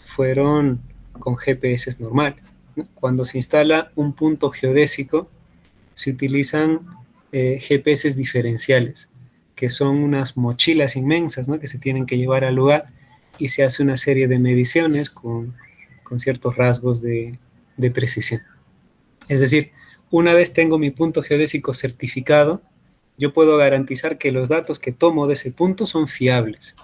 fueron con GPS normales, ¿no? Cuando se instala un punto geodésico, se utilizan GPS diferenciales, que son unas mochilas inmensas, ¿no? que se tienen que llevar al lugar y se hace una serie de mediciones con ciertos rasgos de precisión. Es decir, una vez tengo mi punto geodésico certificado, yo puedo garantizar que los datos que tomo de ese punto son fiables,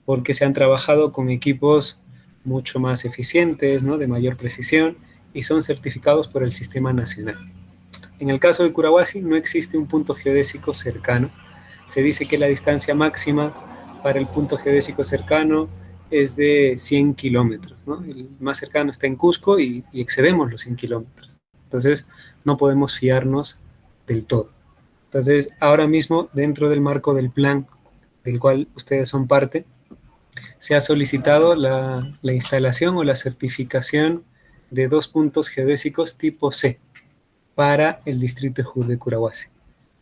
porque se han trabajado con equipos mucho más eficientes, ¿no? de mayor precisión, y son certificados por el Sistema Nacional. En el caso de Curahuasi no existe un punto geodésico cercano. Se dice que la distancia máxima para el punto geodésico cercano es de 100 kilómetros, ¿no? El más cercano está en Cusco y excedemos los 100 kilómetros. Entonces, no podemos fiarnos del todo. Entonces, ahora mismo, dentro del marco del plan del cual ustedes son parte, se ha solicitado la instalación o la certificación de 2 puntos geodésicos tipo C para el distrito de Curahuasi,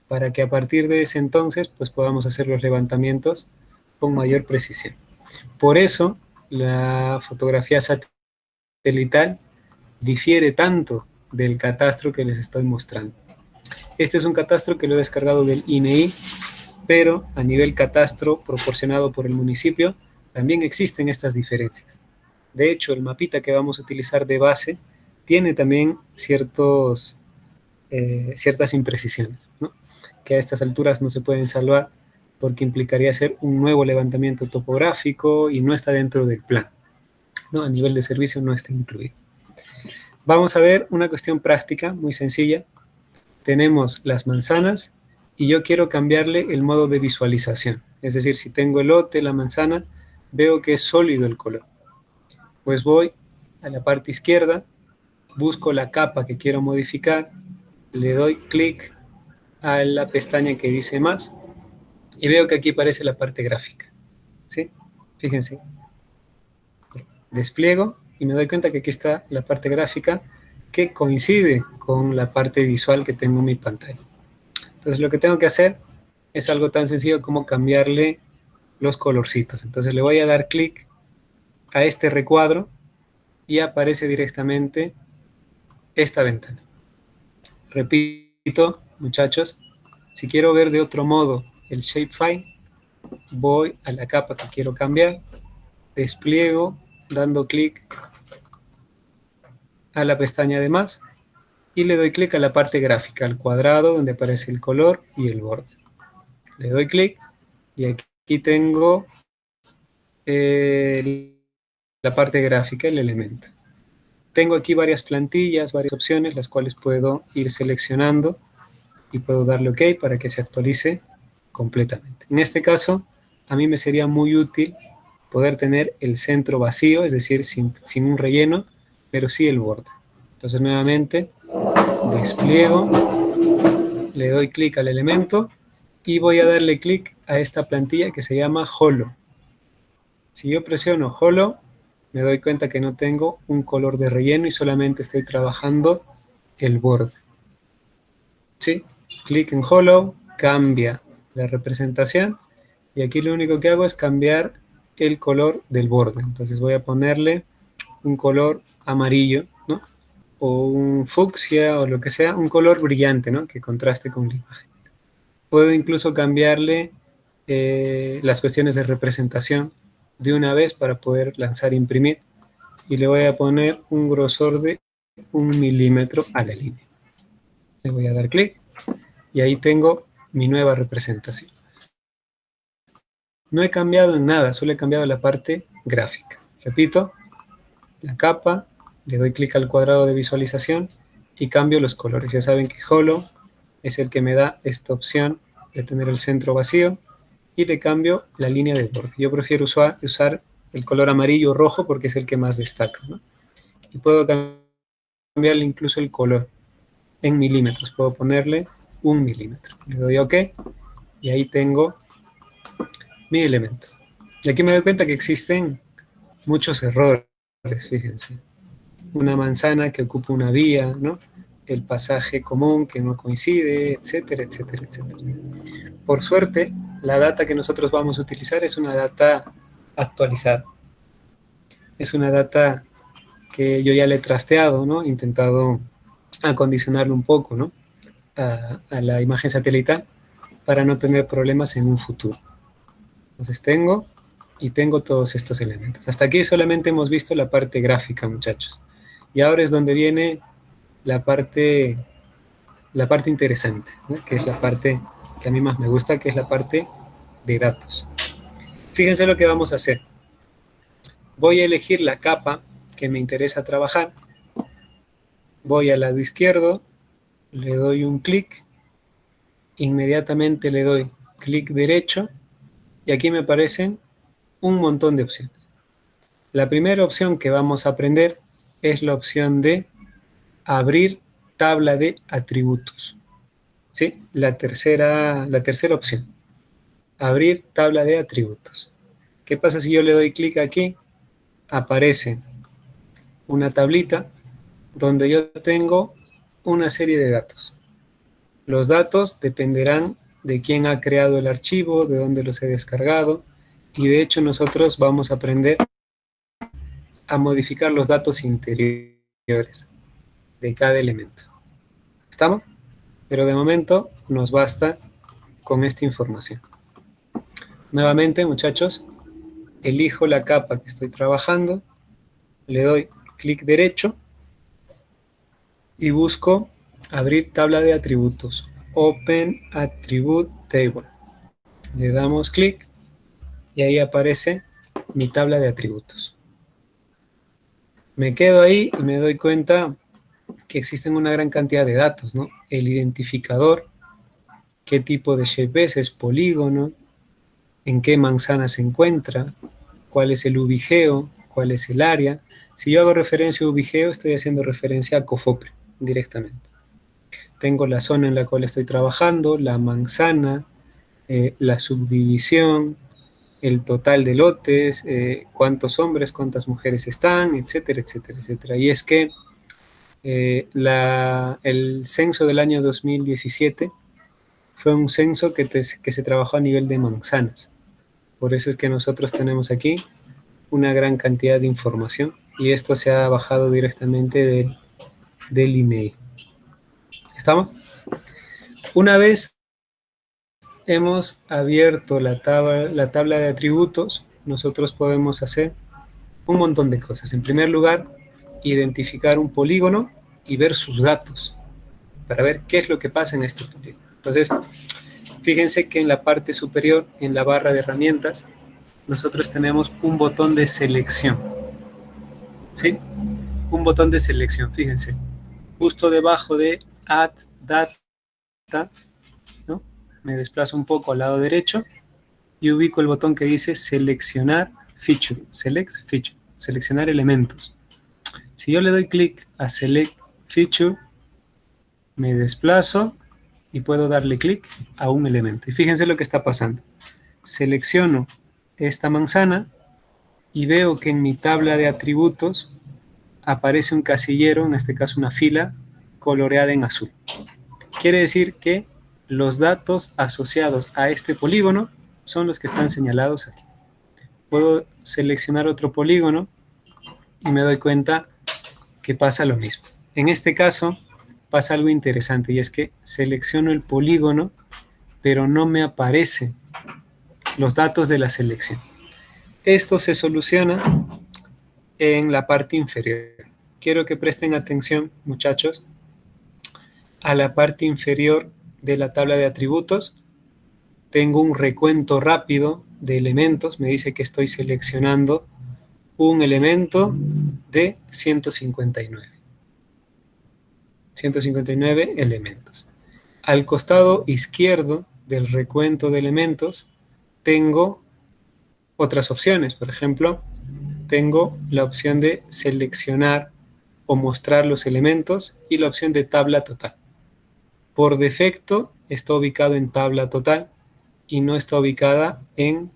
para que a partir de ese entonces pues podamos hacer los levantamientos con mayor precisión. Por eso, la fotografía satelital difiere tanto del catastro que les estoy mostrando. Este es un catastro que lo he descargado del INEI, pero a nivel catastro proporcionado por el municipio también existen estas diferencias. De hecho, el mapita que vamos a utilizar de base tiene también ciertas imprecisiones, ¿no? que a estas alturas no se pueden salvar porque implicaría hacer un nuevo levantamiento topográfico y no está dentro del plan, ¿no? A nivel de servicio no está incluido. Vamos a ver una cuestión práctica muy sencilla. Tenemos las manzanas y yo quiero cambiarle el modo de visualización. Es decir, si tengo el lote, la manzana, veo que es sólido el color. Pues voy a la parte izquierda, busco la capa que quiero modificar, le doy clic a la pestaña que dice más y veo que aquí aparece la parte gráfica. ¿Sí? Fíjense. Despliego y me doy cuenta que aquí está la parte gráfica que coincide con la parte visual que tengo en mi pantalla. Entonces lo que tengo que hacer es algo tan sencillo como cambiarle los colorcitos. Entonces le voy a dar clic a este recuadro y aparece directamente esta ventana. Repito, muchachos, si quiero ver de otro modo el shapefile, voy a la capa que quiero cambiar, despliego dando clic a la pestaña de más y le doy clic a la parte gráfica, al cuadrado donde aparece el color y el borde. Le doy clic y aquí tengo la parte gráfica, el elemento. Tengo aquí varias plantillas, varias opciones, las cuales puedo ir seleccionando y puedo darle OK para que se actualice completamente. En este caso, a mí me sería muy útil poder tener el centro vacío, es decir, sin un relleno, pero sí el borde. Entonces, nuevamente, despliego, le doy clic al elemento y voy a darle clic a esta plantilla que se llama Holo. Si yo presiono Holo, me doy cuenta que no tengo un color de relleno y solamente estoy trabajando el borde. ¿Sí? Clic en Hollow, cambia la representación, y aquí lo único que hago es cambiar el color del borde. Entonces voy a ponerle un color amarillo, ¿no? O un fucsia o lo que sea, un color brillante, ¿no? Que contraste con la imagen. Puedo incluso cambiarle las cuestiones de representación de una vez para poder lanzar e imprimir, y le voy a poner un grosor de 1 milímetro a la línea. Le voy a dar clic y ahí tengo mi nueva representación. No he cambiado en nada, solo he cambiado la parte gráfica. Repito, la capa, le doy clic al cuadrado de visualización y cambio los colores. Ya saben que Hollow es el que me da esta opción de tener el centro vacío, y le cambio la línea de borde. Yo prefiero usar el color amarillo o rojo porque es el que más destaca, ¿no? Y puedo cambiarle incluso el color en milímetros. Puedo ponerle 1 milímetro. Le doy OK y ahí tengo mi elemento. Y aquí me doy cuenta que existen muchos errores, fíjense. Una manzana que ocupa una vía, ¿no? El pasaje común que no coincide, etcétera, etcétera, etcétera. Por suerte, la data que nosotros vamos a utilizar es una data actualizada. Es una data que yo ya le he trasteado, ¿no? He intentado acondicionarlo un poco, ¿no? A la imagen satelital para no tener problemas en un futuro. Entonces tengo todos estos elementos. Hasta aquí solamente hemos visto la parte gráfica, muchachos. Y ahora es donde viene la parte interesante, ¿no? Que es la parte que a mí más me gusta, que es la parte de datos. Fíjense lo que vamos a hacer. Voy a elegir la capa que me interesa trabajar. Voy al lado izquierdo, le doy un clic, inmediatamente le doy clic derecho y aquí me aparecen un montón de opciones. La primera opción que vamos a aprender es la opción de abrir tabla de atributos. ¿Sí? La tercera opción. Abrir tabla de atributos. ¿Qué pasa si yo le doy clic aquí? Aparece una tablita donde yo tengo una serie de datos. Los datos dependerán de quién ha creado el archivo, de dónde los he descargado, y de hecho nosotros vamos a aprender a modificar los datos interiores de cada elemento. ¿Estamos? Pero de momento nos basta con esta información. Nuevamente, muchachos, elijo la capa que estoy trabajando, le doy clic derecho y busco abrir tabla de atributos, Open Attribute Table. Le damos clic y ahí aparece mi tabla de atributos. Me quedo ahí y me doy cuenta que existen una gran cantidad de datos, ¿no? El identificador, qué tipo de shape es polígono, en qué manzana se encuentra, cuál es el ubigeo, cuál es el área. Si yo hago referencia a ubigeo, estoy haciendo referencia a COFOPRE directamente. Tengo la zona en la cual estoy trabajando, la manzana, la subdivisión, el total de lotes, cuántos hombres, cuántas mujeres están, etcétera, etcétera, etcétera. Y es que el censo del año 2017 fue un censo que se trabajó a nivel de manzanas. Por eso es que nosotros tenemos aquí una gran cantidad de información y esto se ha bajado directamente del INEI. ¿Estamos? Una vez hemos abierto la tabla de atributos, nosotros podemos hacer un montón de cosas. En primer lugar, identificar un polígono y ver sus datos para ver qué es lo que pasa en este polígono. Entonces, fíjense que en la parte superior, en la barra de herramientas, nosotros tenemos un botón de selección. ¿Sí? Un botón de selección, fíjense. Justo debajo de Add Data, ¿no? Me desplazo un poco al lado derecho y ubico el botón que dice seleccionar feature, select feature, seleccionar elementos. Si yo le doy clic a select feature, me desplazo y puedo darle clic a un elemento. Y fíjense lo que está pasando. Selecciono esta manzana y veo que en mi tabla de atributos aparece un casillero, en este caso una fila, coloreada en azul. Quiere decir que los datos asociados a este polígono son los que están señalados aquí. Puedo seleccionar otro polígono y me doy cuenta que pasa lo mismo. En este caso pasa algo interesante y es que selecciono el polígono, pero no me aparecen los datos de la selección. Esto se soluciona en la parte inferior. Quiero que presten atención, muchachos, a la parte inferior de la tabla de atributos. Tengo un recuento rápido de elementos. Me dice que estoy seleccionando un elemento de 159. 159 elementos. Al costado izquierdo del recuento de elementos tengo otras opciones. Por ejemplo, tengo la opción de seleccionar o mostrar los elementos y la opción de tabla total. Por defecto está ubicado en tabla total y no está ubicada en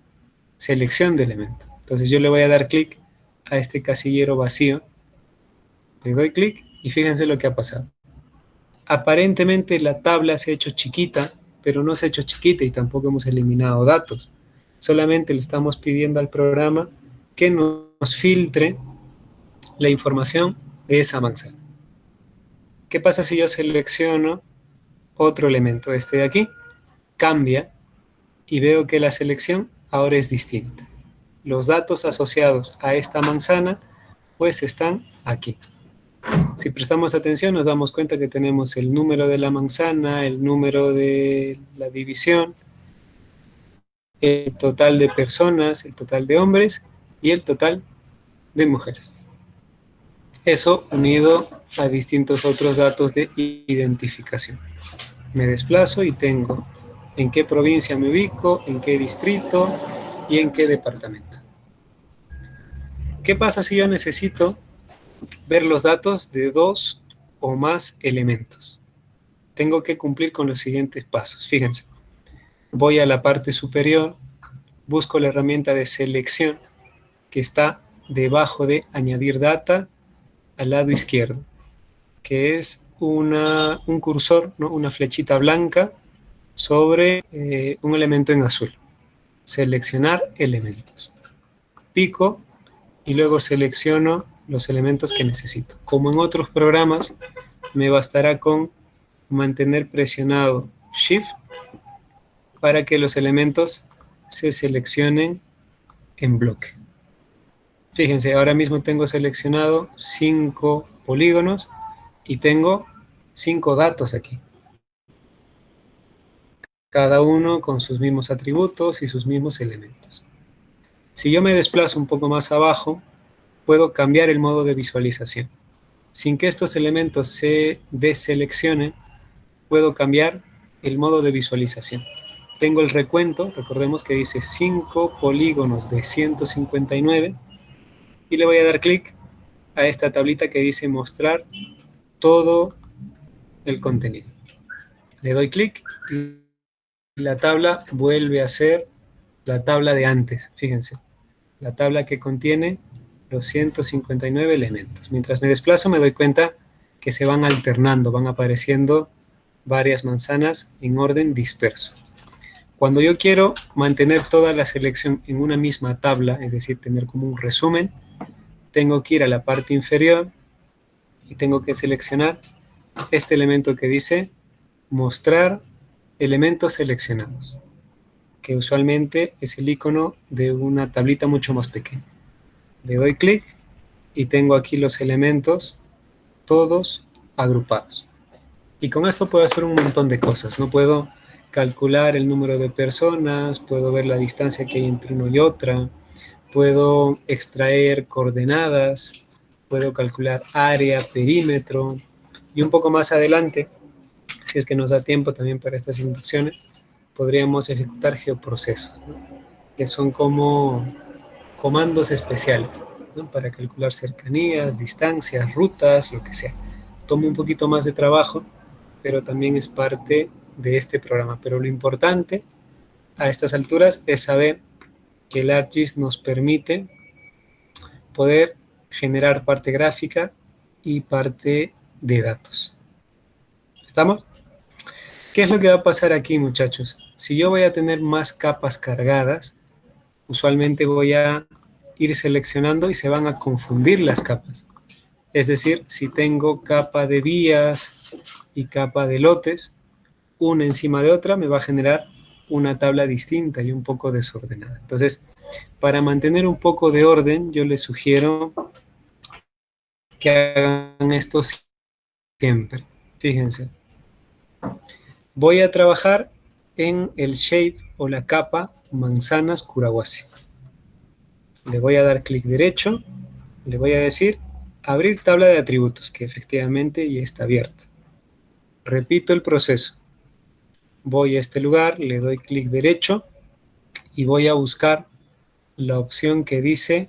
selección de elementos. Entonces yo le voy a dar clic a este casillero vacío. Le doy clic y fíjense lo que ha pasado. Aparentemente la tabla se ha hecho chiquita, pero no se ha hecho chiquita y tampoco hemos eliminado datos. Solamente le estamos pidiendo al programa que nos filtre la información de esa manzana. ¿Qué pasa si yo selecciono otro elemento, este de aquí? Cambia y veo que la selección ahora es distinta. Los datos asociados a esta manzana pues están aquí. Si prestamos atención nos damos cuenta que tenemos el número de la manzana, el número de la división, el total de personas, el total de hombres y el total de mujeres. Eso unido a distintos otros datos de identificación. Me desplazo y tengo en qué provincia me ubico, en qué distrito y en qué departamento. ¿Qué pasa si yo necesito ver los datos de 2 o más elementos? Tengo que cumplir con los siguientes pasos. Fíjense, voy a la parte superior, busco la herramienta de selección que está debajo de añadir data al lado izquierdo, que es un cursor, ¿no? Una flechita blanca sobre un elemento en azul. Seleccionar elementos. Pico y luego selecciono los elementos que necesito. Como en otros programas, me bastará con mantener presionado Shift para que los elementos se seleccionen en bloque. Fíjense, ahora mismo tengo seleccionado 5 polígonos y tengo 5 datos aquí. Cada uno con sus mismos atributos y sus mismos elementos. Si yo me desplazo un poco más abajo, puedo cambiar el modo de visualización. Sin que estos elementos se deseleccionen, puedo cambiar el modo de visualización. Tengo el recuento, recordemos que dice 5 polígonos de 159, y le voy a dar clic a esta tablita que dice mostrar todo el contenido. Le doy clic y la tabla vuelve a ser la tabla de antes, fíjense, la tabla que contiene los 159 elementos. Mientras me desplazo me doy cuenta que se van alternando, van apareciendo varias manzanas en orden disperso. Cuando yo quiero mantener toda la selección en una misma tabla, es decir, tener como un resumen, tengo que ir a la parte inferior y tengo que seleccionar este elemento que dice mostrar elementos seleccionados, que usualmente es el icono de una tablita mucho más pequeña. Le doy clic y tengo aquí los elementos todos agrupados. Y con esto puedo hacer un montón de cosas, ¿no? Puedo calcular el número de personas, puedo ver la distancia que hay entre uno y otra, puedo extraer coordenadas, puedo calcular área, perímetro, y un poco más adelante, si es que nos da tiempo también para estas inducciones, podríamos ejecutar geoprocesos, ¿no? Que son como comandos especiales, ¿no? Para calcular cercanías, distancias, rutas, lo que sea. Toma un poquito más de trabajo, pero también es parte de este programa. Pero lo importante a estas alturas es saber que el ArcGIS nos permite poder generar parte gráfica y parte de datos. ¿Estamos? ¿Qué es lo que va a pasar aquí, muchachos? Si yo voy a tener más capas cargadas, usualmente voy a ir seleccionando y se van a confundir las capas. Es decir, si tengo capa de vías y capa de lotes, una encima de otra me va a generar una tabla distinta y un poco desordenada. Entonces, para mantener un poco de orden, yo les sugiero que hagan esto siempre. Fíjense. Voy a trabajar en el shape o la capa manzanas Kurawasi. Le voy a dar clic derecho, le voy a decir abrir tabla de atributos, que efectivamente ya está abierta. Repito el proceso. Voy a este lugar, le doy clic derecho y voy a buscar la opción que dice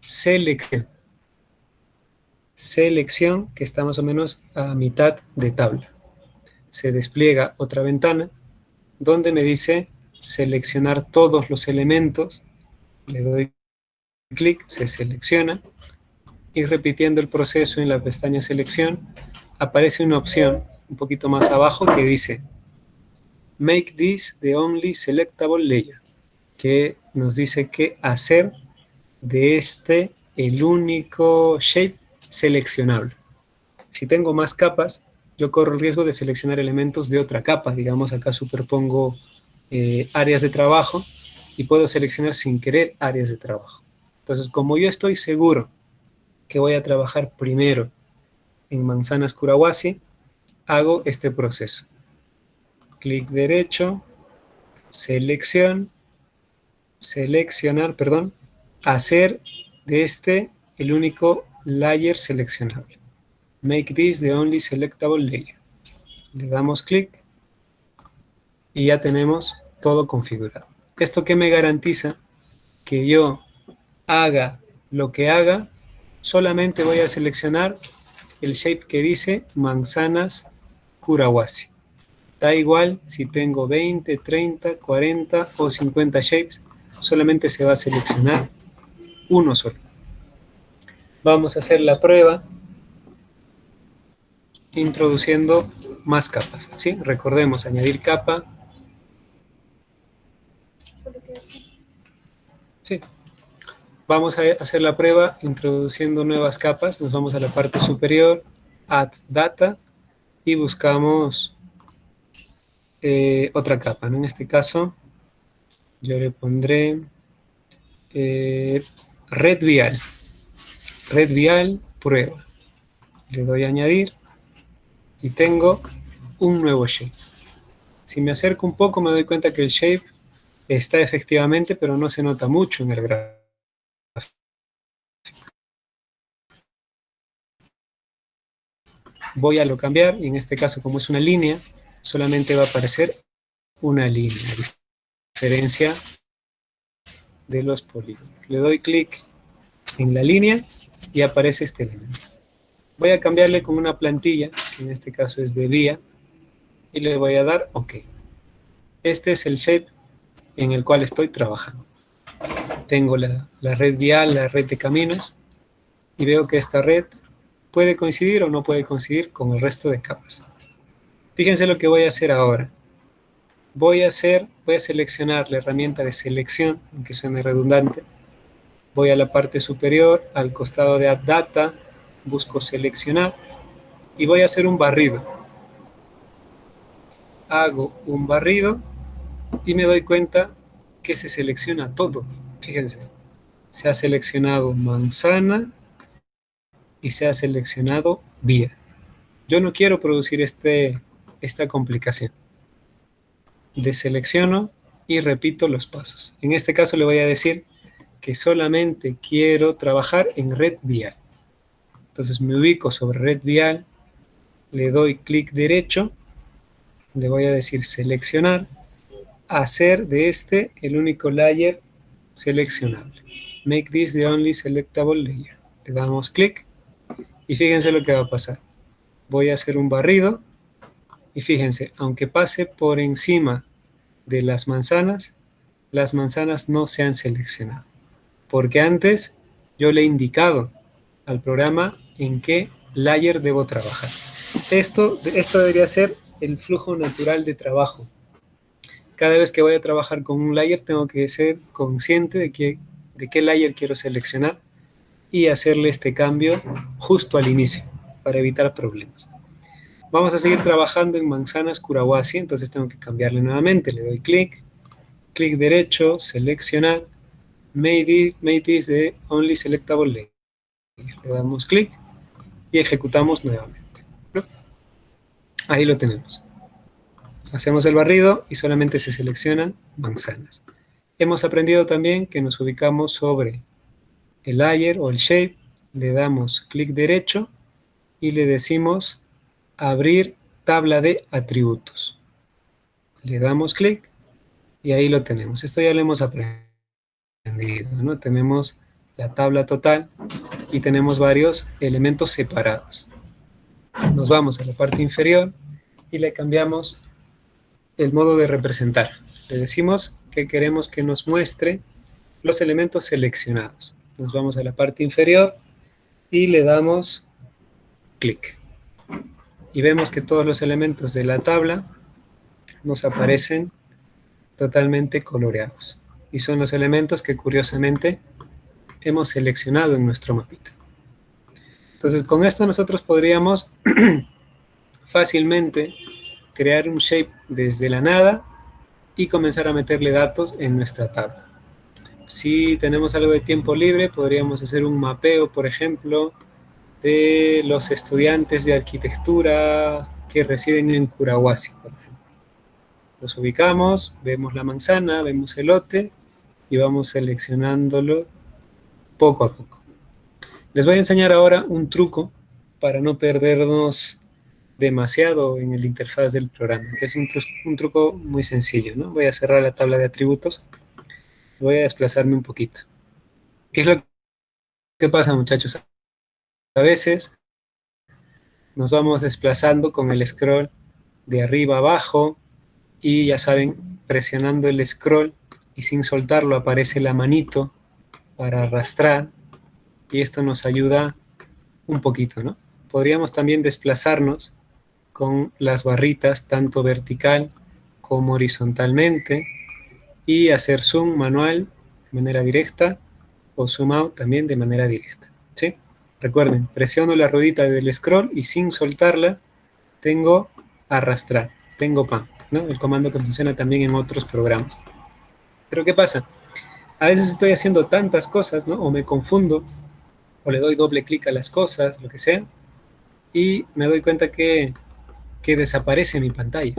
selección. Selección, que está más o menos a mitad de tabla. Se despliega otra ventana donde me dice seleccionar todos los elementos. Le doy clic, se selecciona y repitiendo el proceso en la pestaña selección aparece una opción un poquito más abajo que dice Make this the only selectable layer, que nos dice qué hacer de este el único shape seleccionable. Si tengo más capas, yo corro el riesgo de seleccionar elementos de otra capa. Digamos, acá superpongo áreas de trabajo y puedo seleccionar sin querer áreas de trabajo. Entonces, como yo estoy seguro que voy a trabajar primero en manzanas Kurawasi, hago este proceso. Clic derecho, selección, seleccionar, perdón, hacer de este el único layer seleccionable. Make this the only selectable layer. Le damos clic y ya tenemos todo configurado. ¿Esto qué me garantiza? Que yo haga lo que haga, solamente voy a seleccionar el shape que dice manzanas Kurawasi. Da igual si tengo 20, 30, 40 o 50 shapes, solamente se va a seleccionar uno solo. Vamos a hacer la prueba introduciendo más capas, ¿sí? Recordemos, añadir capa. Sí. Vamos a hacer la prueba introduciendo nuevas capas. Nos vamos a la parte superior, Add Data, y buscamos otra capa, ¿no? En este caso, yo le pondré red vial. Red vial, prueba. Le doy a añadir y tengo un nuevo shape. Si me acerco un poco me doy cuenta que el shape está efectivamente, pero no se nota mucho en el gráfico. Voy a lo cambiar y en este caso, como es una línea, solamente va a aparecer una línea, a diferencia de los polígonos. Le doy clic en la línea y aparece este elemento. Voy a cambiarle con una plantilla, que en este caso es de vía, y le voy a dar OK. Este es el shape en el cual estoy trabajando. Tengo la red vial, la red de caminos, y veo que esta red puede coincidir o no puede coincidir con el resto de capas. Fíjense lo que voy a hacer ahora. Voy a seleccionar la herramienta de selección, aunque suene redundante. Voy a la parte superior, al costado de Add Data, busco seleccionar y voy a hacer un barrido. Hago un barrido y me doy cuenta que se selecciona todo. Fíjense, se ha seleccionado manzana y se ha seleccionado vía. Yo no quiero producir esta complicación. Deselecciono y repito los pasos. En este caso le voy a decir que solamente quiero trabajar en red vial. Entonces me ubico sobre red vial, le doy clic derecho, le voy a decir seleccionar, hacer de este el único layer seleccionable. Make this the only selectable layer. Le damos clic y fíjense lo que va a pasar. Voy a hacer un barrido y fíjense, aunque pase por encima de las manzanas no se han seleccionado. Porque antes yo le he indicado al programa en qué layer debo trabajar. Esto debería ser el flujo natural de trabajo. Cada vez que voy a trabajar con un layer tengo que ser consciente de qué layer quiero seleccionar y hacerle este cambio justo al inicio para evitar problemas. Vamos a seguir trabajando en manzanas Kurawasi, entonces tengo que cambiarle nuevamente. Le doy clic derecho, seleccionar, Made this the only selectable layer. Le damos clic y ejecutamos nuevamente, ¿no? Ahí lo tenemos. Hacemos el barrido y solamente se seleccionan manzanas. Hemos aprendido también que nos ubicamos sobre el layer o el shape, le damos clic derecho y le decimos abrir tabla de atributos. Le damos clic y ahí lo tenemos. Esto ya lo hemos aprendido, ¿no? Tenemos la tabla total y tenemos varios elementos separados. Nos vamos a la parte inferior y le cambiamos el modo de representar. Le decimos que queremos que nos muestre los elementos seleccionados. Nos vamos a la parte inferior y le damos clic. Y vemos que todos los elementos de la tabla nos aparecen totalmente coloreados. Y son los elementos que curiosamente hemos seleccionado en nuestro mapita. Entonces con esto nosotros podríamos fácilmente crear un shape desde la nada y comenzar a meterle datos en nuestra tabla. Si tenemos algo de tiempo libre, podríamos hacer un mapeo, por ejemplo, de los estudiantes de arquitectura que residen en Kurawasi, por ejemplo. Los ubicamos, vemos la manzana, vemos el lote y vamos seleccionándolo poco a poco. Les voy a enseñar ahora un truco para no perdernos demasiado en el interfaz del programa, que es un truco muy sencillo, ¿no? Voy a cerrar la tabla de atributos, voy a desplazarme un poquito. ¿Qué es lo que pasa, muchachos? A veces nos vamos desplazando con el scroll de arriba a abajo y ya saben, presionando el scroll y sin soltarlo aparece la manito para arrastrar y esto nos ayuda un poquito, ¿no? Podríamos también desplazarnos con las barritas tanto vertical como horizontalmente y hacer zoom manual de manera directa o zoom out también de manera directa, ¿sí? Recuerden, presiono la ruedita del scroll y sin soltarla tengo arrastrar, tengo pan, ¿no? El comando que funciona también en otros programas. Pero ¿qué pasa? A veces estoy haciendo tantas cosas, ¿no? O me confundo, o le doy doble clic a las cosas, lo que sea, y me doy cuenta que desaparece mi pantalla.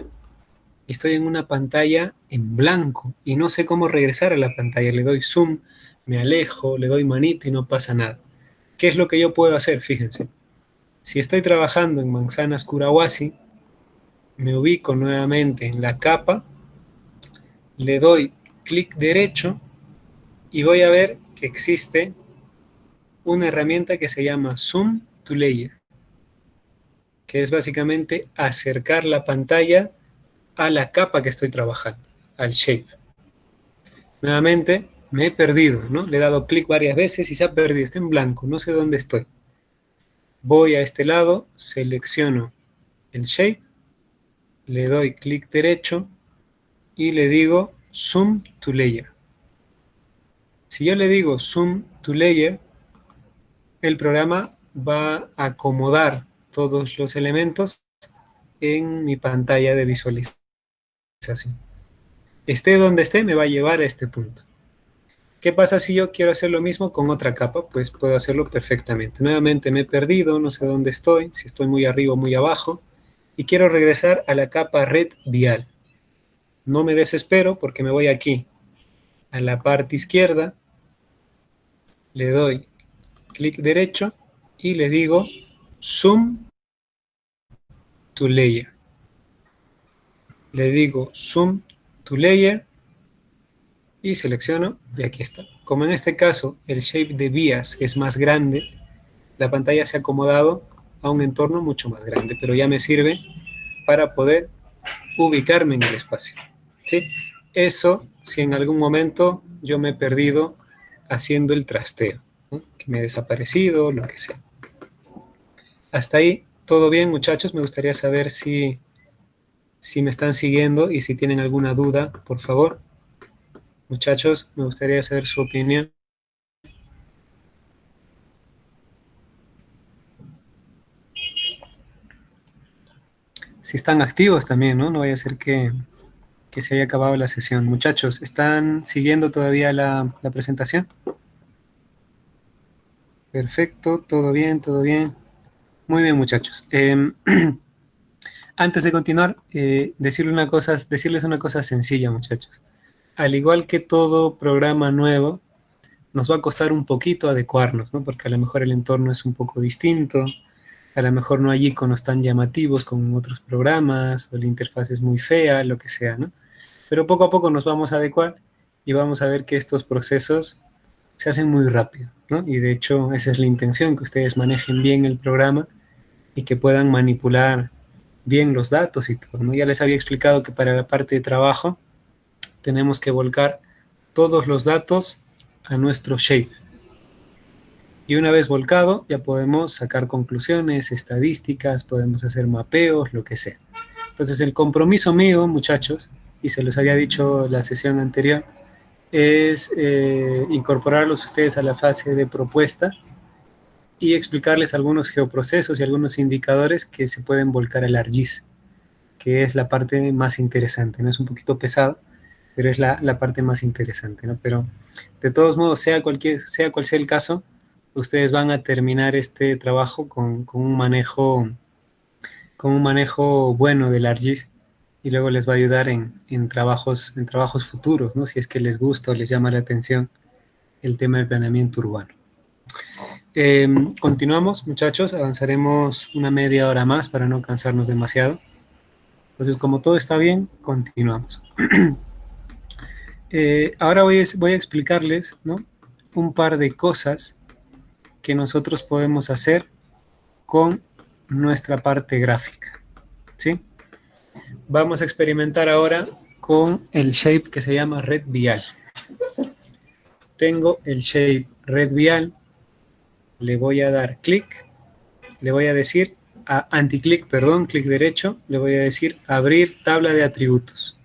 Estoy en una pantalla en blanco y no sé cómo regresar a la pantalla. Le doy zoom, me alejo, le doy manito y no pasa nada. ¿Qué es lo que yo puedo hacer? Fíjense. Si estoy trabajando en manzanas Kurawasi, me ubico nuevamente en la capa, le doy clic derecho y voy a ver que existe una herramienta que se llama Zoom to Layer, que es básicamente acercar la pantalla a la capa que estoy trabajando, al shape. Nuevamente me he perdido, ¿no? Le he dado clic varias veces y se ha perdido, está en blanco, no sé dónde estoy. Voy a este lado, selecciono el shape, le doy clic derecho y le digo Zoom to Layer. Si yo le digo Zoom to Layer, el programa va a acomodar todos los elementos en mi pantalla de visualización. Esté donde esté, me va a llevar a este punto. ¿Qué pasa si yo quiero hacer lo mismo con otra capa? Pues puedo hacerlo perfectamente. Nuevamente me he perdido, no sé dónde estoy, si estoy muy arriba o muy abajo, y quiero regresar a la capa red vial. No me desespero porque me voy aquí, a la parte izquierda, le doy clic derecho y le digo Zoom to Layer. Le digo Zoom to Layer y selecciono y aquí está. Como en este caso el shape de vías es más grande, la pantalla se ha acomodado a un entorno mucho más grande, pero ya me sirve para poder ubicarme en el espacio, ¿sí? Eso si en algún momento yo me he perdido haciendo el trasteo, ¿no? Que me he desaparecido, lo que sea. Hasta ahí ¿Todo bien, muchachos? Me gustaría saber si me están siguiendo y si tienen alguna duda, por favor. Muchachos, me gustaría saber su opinión. Si están activos también, ¿no? No vaya a ser que se haya acabado la sesión. Muchachos, ¿están siguiendo todavía la presentación? Perfecto, todo bien, todo bien. Muy bien, muchachos. Antes de continuar, decirles una cosa sencilla, muchachos. Al igual que todo programa nuevo, nos va a costar un poquito adecuarnos, ¿no? Porque a lo mejor el entorno es un poco distinto, a lo mejor no hay iconos tan llamativos como otros programas, o la interfaz es muy fea, lo que sea, ¿no? Pero poco a poco nos vamos a adecuar y vamos a ver que estos procesos se hacen muy rápido, ¿no? Y de hecho esa es la intención, que ustedes manejen bien el programa y que puedan manipular bien los datos y todo, ¿no? Ya les había explicado que para la parte de trabajo tenemos que volcar todos los datos a nuestro shape. Y una vez volcado, ya podemos sacar conclusiones, estadísticas, podemos hacer mapeos, lo que sea. Entonces el compromiso mío, muchachos, y se los había dicho la sesión anterior, es incorporarlos ustedes a la fase de propuesta y explicarles algunos geoprocesos y algunos indicadores que se pueden volcar al ArcGIS, que es la parte más interesante, ¿no? Es un poquito pesado, pero es la parte más interesante, ¿no? Pero de todos modos, sea cual sea el caso, ustedes van a terminar este trabajo con un manejo bueno del ArcGIS y luego les va a ayudar en trabajos futuros, ¿no? Si es que les gusta o les llama la atención el tema del planeamiento urbano. Continuamos, muchachos, avanzaremos una media hora más para no cansarnos demasiado. Entonces, como todo está bien, continuamos. Ahora voy a explicarles, ¿no?, un par de cosas que nosotros podemos hacer con nuestra parte gráfica, ¿sí? Vamos a experimentar ahora con el shape que se llama red vial. Tengo el shape red vial, le voy a dar clic, le voy a decir anticlic, perdón, clic derecho, le voy a decir abrir tabla de atributos.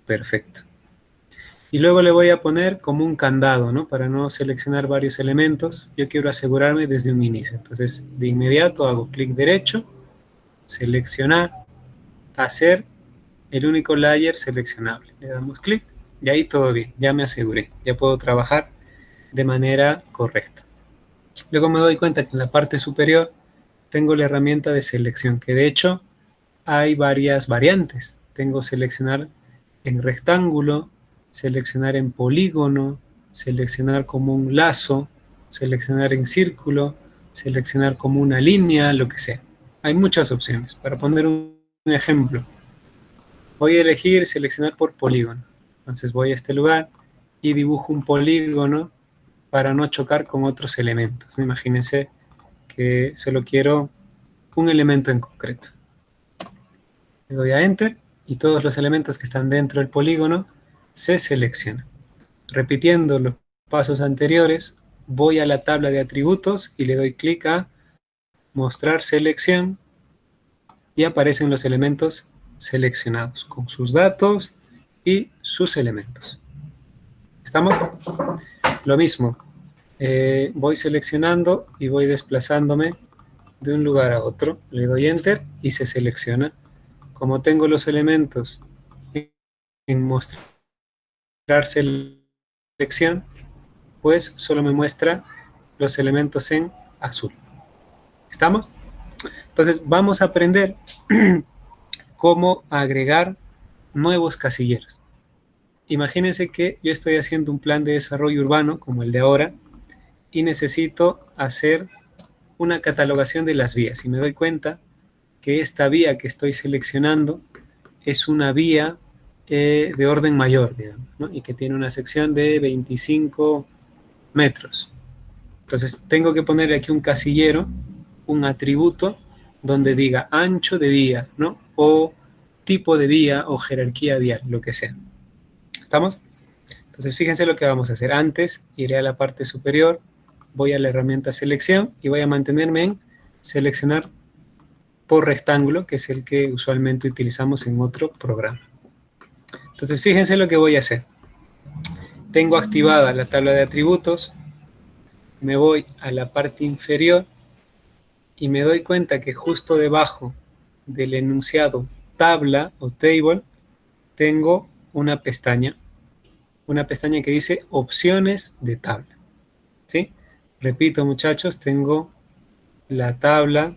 Perfecto. Y luego le voy a poner como un candado, ¿no? Para no seleccionar varios elementos, yo quiero asegurarme desde un inicio. Entonces, de inmediato hago clic derecho, seleccionar, hacer el único layer seleccionable. Le damos clic y ahí todo bien, ya me aseguré, ya puedo trabajar de manera correcta. Luego me doy cuenta que en la parte superior tengo la herramienta de selección, que de hecho hay varias variantes. Tengo seleccionar en rectángulo, seleccionar en polígono, seleccionar como un lazo, seleccionar en círculo, seleccionar como una línea, lo que sea. Hay muchas opciones. Para poner un ejemplo, voy a elegir seleccionar por polígono. Entonces voy a este lugar y dibujo un polígono para no chocar con otros elementos. Imagínense que solo quiero un elemento en concreto. Le doy a Enter y todos los elementos que están dentro del polígono se seleccionan. Repitiendo los pasos anteriores, voy a la tabla de atributos y le doy clic a mostrar selección y aparecen los elementos seleccionados con sus datos y sus elementos. ¿Estamos? Lo mismo, voy seleccionando y voy desplazándome de un lugar a otro. Le doy Enter y se selecciona. Como tengo los elementos en mostrar selección, pues solo me muestra los elementos en azul. ¿Estamos? Entonces vamos a aprender cómo agregar nuevos casilleros. Imagínense que yo estoy haciendo un plan de desarrollo urbano como el de ahora y necesito hacer una catalogación de las vías y me doy cuenta que esta vía que estoy seleccionando es una vía de orden mayor, digamos, ¿no? Y que tiene una sección de 25 metros. Entonces tengo que poner aquí un casillero, un atributo donde diga ancho de vía, ¿no? O tipo de vía o jerarquía vial, lo que sea. ¿Estamos? Entonces fíjense lo que vamos a hacer. Antes iré a la parte superior, voy a la herramienta selección y voy a mantenerme en seleccionar por rectángulo, que es el que usualmente utilizamos en otro programa. Entonces, fíjense lo que voy a hacer. Tengo activada la tabla de atributos, me voy a la parte inferior y me doy cuenta que justo debajo del enunciado tabla o table, tengo una pestaña que dice opciones de tabla. ¿Sí? Repito, muchachos, tengo la tabla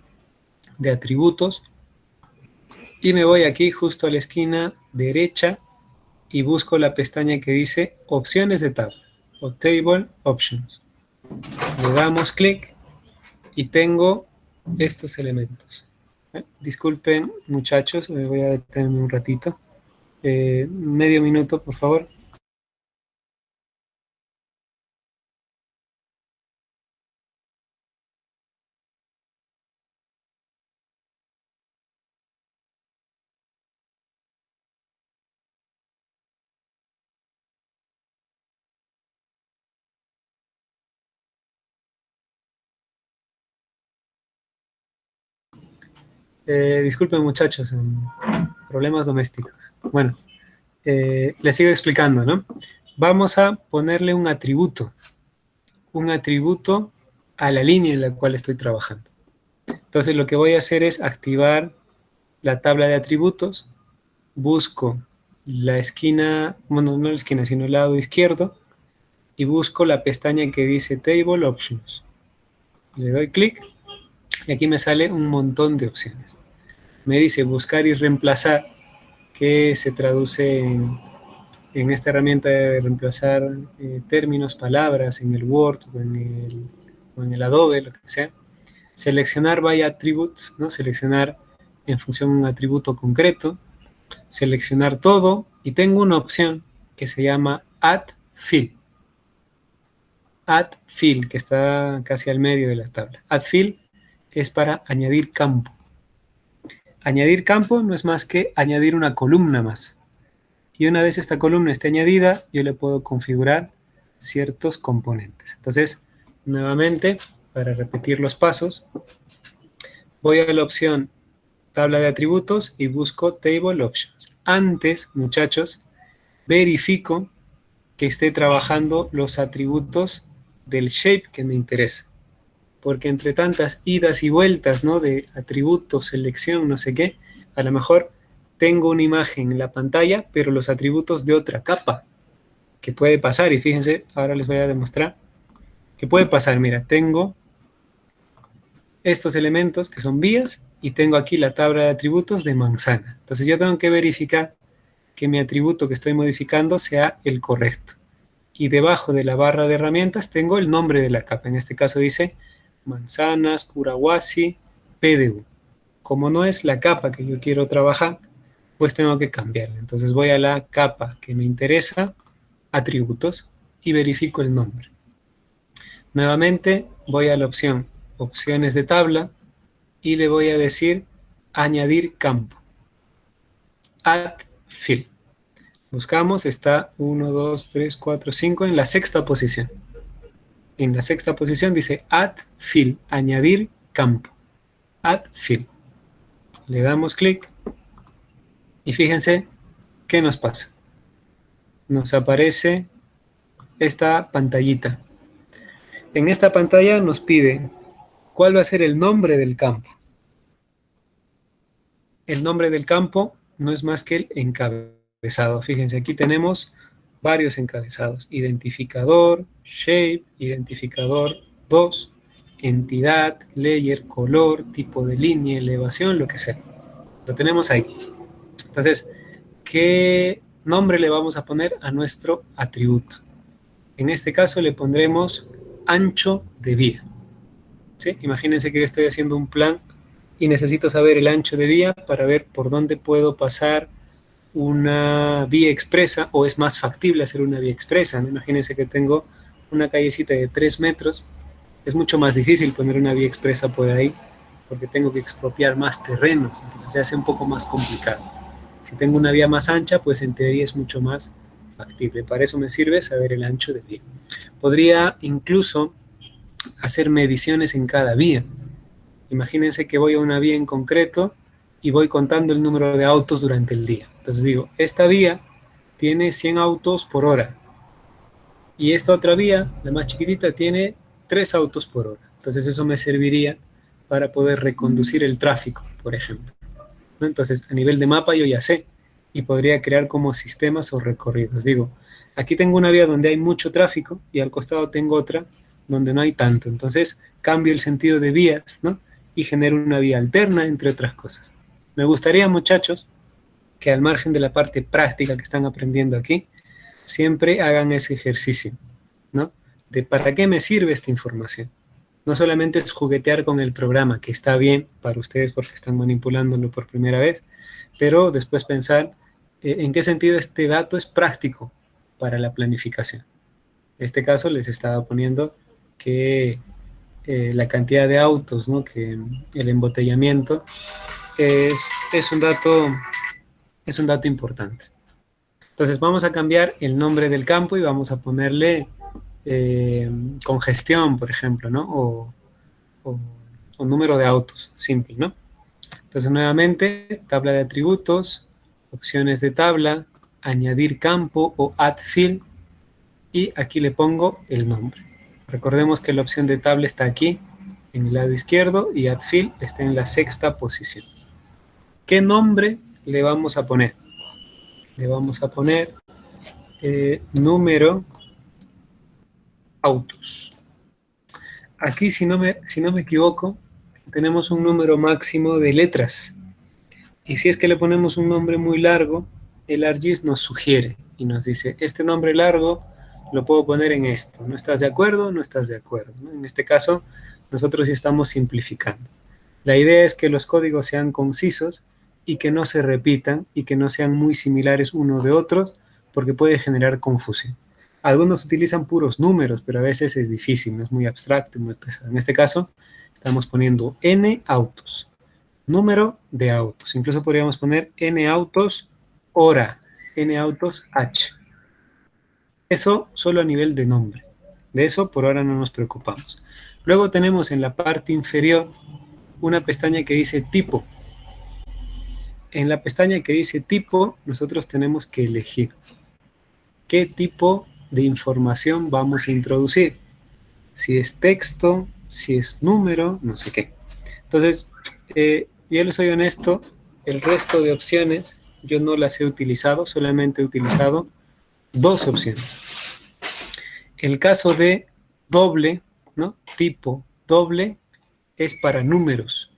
de atributos y me voy aquí justo a la esquina derecha y busco la pestaña que dice opciones de tabla o table options. Le damos clic y tengo estos elementos. Disculpen, muchachos, me voy a detenerme un ratito. Medio minuto, por favor. Disculpen, muchachos, problemas domésticos. Bueno, les sigo explicando, ¿no? Vamos a ponerle un atributo a la línea en la cual estoy trabajando. Entonces, lo que voy a hacer es activar la tabla de atributos, busco la esquina, bueno, no la esquina, sino el lado izquierdo, y busco la pestaña que dice Table Options. Le doy clic y aquí me sale un montón de opciones. Me dice buscar y reemplazar, que se traduce en esta herramienta de reemplazar términos, palabras en el Word o en el Adobe, lo que sea. Seleccionar by attributes, ¿no? Seleccionar en función de un atributo concreto. Seleccionar todo y tengo una opción que se llama Add Field. Add Field, que está casi al medio de la tabla. Add Field es para añadir campo. Añadir campo no es más que añadir una columna más. Y una vez esta columna esté añadida, yo le puedo configurar ciertos componentes. Entonces, nuevamente, para repetir los pasos, voy a la opción tabla de atributos y busco Table Options. Antes, muchachos, verifico que esté trabajando los atributos del shape que me interesa. Porque entre tantas idas y vueltas, ¿no? De atributos, selección, no sé qué, a lo mejor tengo una imagen en la pantalla, pero los atributos de otra capa, que puede pasar, y fíjense, ahora les voy a demostrar, que puede pasar. Mira, tengo estos elementos que son vías, y tengo aquí la tabla de atributos de manzana. Entonces yo tengo que verificar que mi atributo que estoy modificando sea el correcto. Y debajo de la barra de herramientas tengo el nombre de la capa. En este caso dice manzanas, Curahuasi, PDU. Como no es la capa que yo quiero trabajar, pues tengo que cambiarla. Entonces voy a la capa que me interesa, atributos, y verifico el nombre. Nuevamente voy a la opción opciones de tabla y le voy a decir añadir campo. Add Field. Buscamos, está 1, 2, 3, 4, 5 en la sexta posición. En la sexta posición dice Add Field, añadir campo. Add Field. Le damos clic y fíjense qué nos pasa. Nos aparece esta pantallita. En esta pantalla nos pide cuál va a ser el nombre del campo. El nombre del campo no es más que el encabezado. Fíjense, aquí tenemos varios encabezados. Identificador, shape, identificador 2, entidad, layer, color, tipo de línea, elevación, lo que sea. Lo tenemos ahí. Entonces, ¿qué nombre le vamos a poner a nuestro atributo? En este caso le pondremos ancho de vía. ¿Sí? Imagínense que yo estoy haciendo un plan y necesito saber el ancho de vía para ver por dónde puedo pasar una vía expresa, o es más factible hacer una vía expresa, ¿no? Imagínense que tengo una callecita de 3 metros, es mucho más difícil poner una vía expresa por ahí, porque tengo que expropiar más terrenos, entonces se hace un poco más complicado. Si tengo una vía más ancha, pues en teoría es mucho más factible. Para eso me sirve saber el ancho de vía. Podría incluso hacer mediciones en cada vía. Imagínense que voy a una vía en concreto y voy contando el número de autos durante el día. Entonces digo, esta vía tiene 100 autos por hora. Y esta otra vía, la más chiquitita, tiene 3 autos por hora. Entonces eso me serviría para poder reconducir el tráfico, por ejemplo, ¿no? Entonces a nivel de mapa yo ya sé y podría crear como sistemas o recorridos. Digo, aquí tengo una vía donde hay mucho tráfico y al costado tengo otra donde no hay tanto. Entonces cambio el sentido de vías, ¿no? Y genero una vía alterna, entre otras cosas. Me gustaría, muchachos, que al margen de la parte práctica que están aprendiendo aquí, siempre hagan ese ejercicio, ¿no? De para qué me sirve esta información. No solamente es juguetear con el programa, que está bien para ustedes porque están manipulándolo por primera vez, pero después pensar en qué sentido este dato es práctico para la planificación. En este caso les estaba poniendo que la cantidad de autos, ¿no? Que el embotellamiento es un dato importante. Entonces vamos a cambiar el nombre del campo y vamos a ponerle congestión, por ejemplo, ¿no? O número de autos, simple, ¿no? Entonces nuevamente, tabla de atributos, opciones de tabla, añadir campo o add field, y aquí le pongo el nombre. Recordemos que la opción de tabla está aquí, en el lado izquierdo, y add field está en la 6ª posición. ¿Qué nombre le vamos a poner? Le vamos a poner número autos. Aquí, si no me equivoco, tenemos un número máximo de letras. Y si es que le ponemos un nombre muy largo, el ArcGIS nos sugiere y nos dice, este nombre largo lo puedo poner en esto. ¿No estás de acuerdo? No estás de acuerdo, ¿no? En este caso, nosotros sí estamos simplificando. La idea es que los códigos sean concisos y que no se repitan y que no sean muy similares uno de otros, porque puede generar confusión. Algunos utilizan puros números, pero a veces es difícil, no es muy abstracto, muy pesado. En este caso, estamos poniendo N autos, número de autos. Incluso podríamos poner N autos hora, N autos H. Eso solo a nivel de nombre. De eso por ahora no nos preocupamos. Luego tenemos en la parte inferior una pestaña que dice tipo. En la pestaña que dice tipo, nosotros tenemos que elegir qué tipo de información vamos a introducir. Si es texto, si es número, no sé qué. Entonces, yo les soy honesto, el resto de opciones yo no las he utilizado, solamente he utilizado 2 opciones. El caso de doble, ¿no? Tipo doble es para números.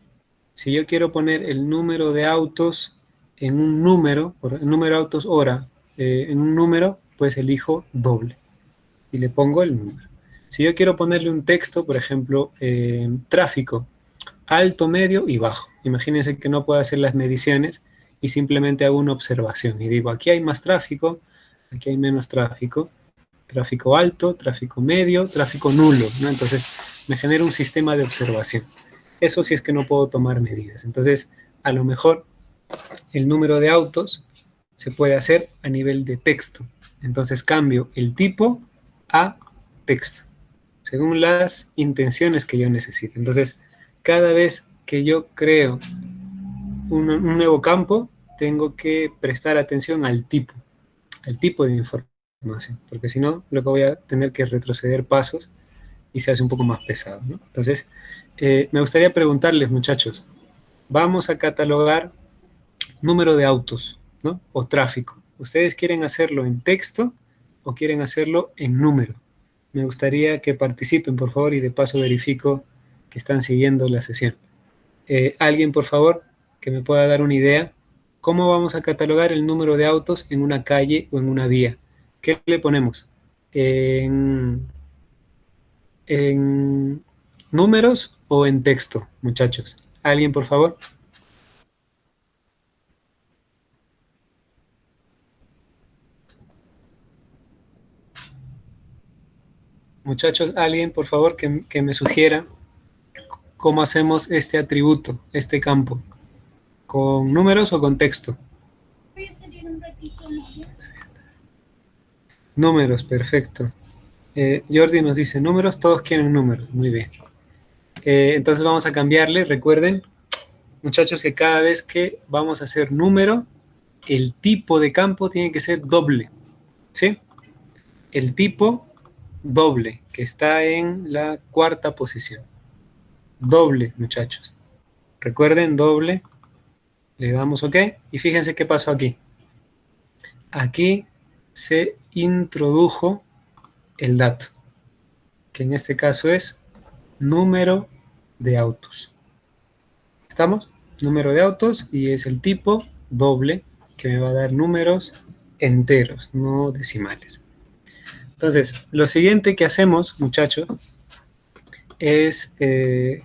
Si yo quiero poner el número de autos en un número, el número de autos hora, en un número, pues elijo doble y le pongo el número. Si yo quiero ponerle un texto, por ejemplo, tráfico, alto, medio y bajo. Imagínense que no puedo hacer las mediciones y simplemente hago una observación y digo, aquí hay más tráfico, aquí hay menos tráfico, tráfico alto, tráfico medio, tráfico nulo, ¿no? Entonces me genera un sistema de observación. Eso sí es que no puedo tomar medidas. Entonces, a lo mejor el número de autos se puede hacer a nivel de texto. Entonces cambio el tipo a texto, según las intenciones que yo necesite. Entonces, cada vez que yo creo un nuevo campo, tengo que prestar atención al tipo de información, porque si no, luego voy a tener que retroceder pasos y se hace un poco más pesado, ¿no? Entonces, me gustaría preguntarles, muchachos, vamos a catalogar número de autos, ¿no? O tráfico. ¿Ustedes quieren hacerlo en texto o quieren hacerlo en número? Me gustaría que participen, por favor, y de paso verifico que están siguiendo la sesión. Alguien, por favor, que me pueda dar una idea. ¿Cómo vamos a catalogar el número de autos en una calle o en una vía? ¿Qué le ponemos? ¿En números o en texto, muchachos? ¿Alguien, por favor? Muchachos, alguien, por favor, que me sugiera cómo hacemos este atributo, este campo. ¿Con números o con texto? Voy a salir un ratito, ¿no? Números, perfecto. Jordi nos dice números, todos quieren números, muy bien. Entonces vamos a cambiarle, recuerden, muchachos, que cada vez que vamos a hacer número, el tipo de campo tiene que ser doble, ¿sí? El tipo doble, que está en la cuarta posición. Doble, muchachos. Recuerden, doble. Le damos OK. Y fíjense qué pasó aquí. Aquí se introdujo el dato, que en este caso es número de autos. ¿Estamos? Número de autos y es el tipo doble que me va a dar números enteros, no decimales. Entonces, lo siguiente que hacemos, muchachos, es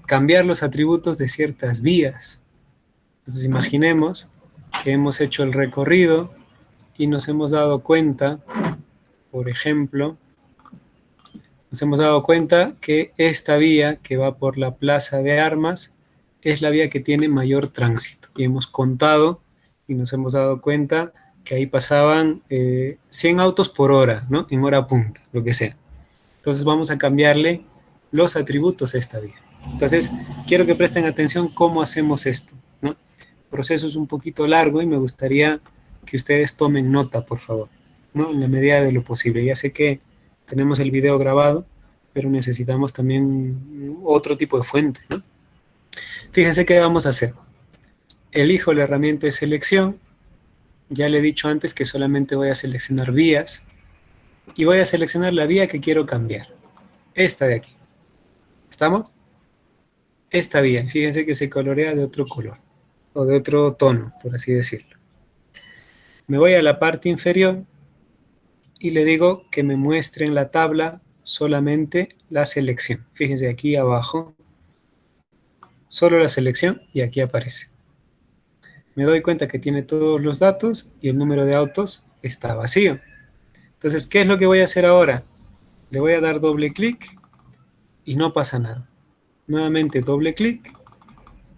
cambiar los atributos de ciertas vías. Entonces, imaginemos que hemos hecho el recorrido y nos hemos dado cuenta, por ejemplo, nos hemos dado cuenta que esta vía que va por la Plaza de Armas es la vía que tiene mayor tránsito. Y hemos contado y nos hemos dado cuenta que ahí pasaban 100 autos por hora, ¿no? En hora punta, lo que sea. Entonces vamos a cambiarle los atributos a esta vía. Entonces, quiero que presten atención cómo hacemos esto, ¿no? El proceso es un poquito largo y me gustaría que ustedes tomen nota, por favor, ¿no? En la medida de lo posible. Ya sé que tenemos el video grabado, pero necesitamos también otro tipo de fuente, ¿no? Fíjense qué vamos a hacer. Elijo la herramienta de selección. Ya le he dicho antes que solamente voy a seleccionar vías. Y voy a seleccionar la vía que quiero cambiar. Esta de aquí. ¿Estamos? Esta vía. Fíjense que se colorea de otro color. O de otro tono, por así decirlo. Me voy a la parte inferior y le digo que me muestre en la tabla solamente la selección. Fíjense aquí abajo, solo la selección y aquí aparece. Me doy cuenta que tiene todos los datos y el número de autos está vacío. Entonces, ¿qué es lo que voy a hacer ahora? Le voy a dar doble clic y no pasa nada. Nuevamente doble clic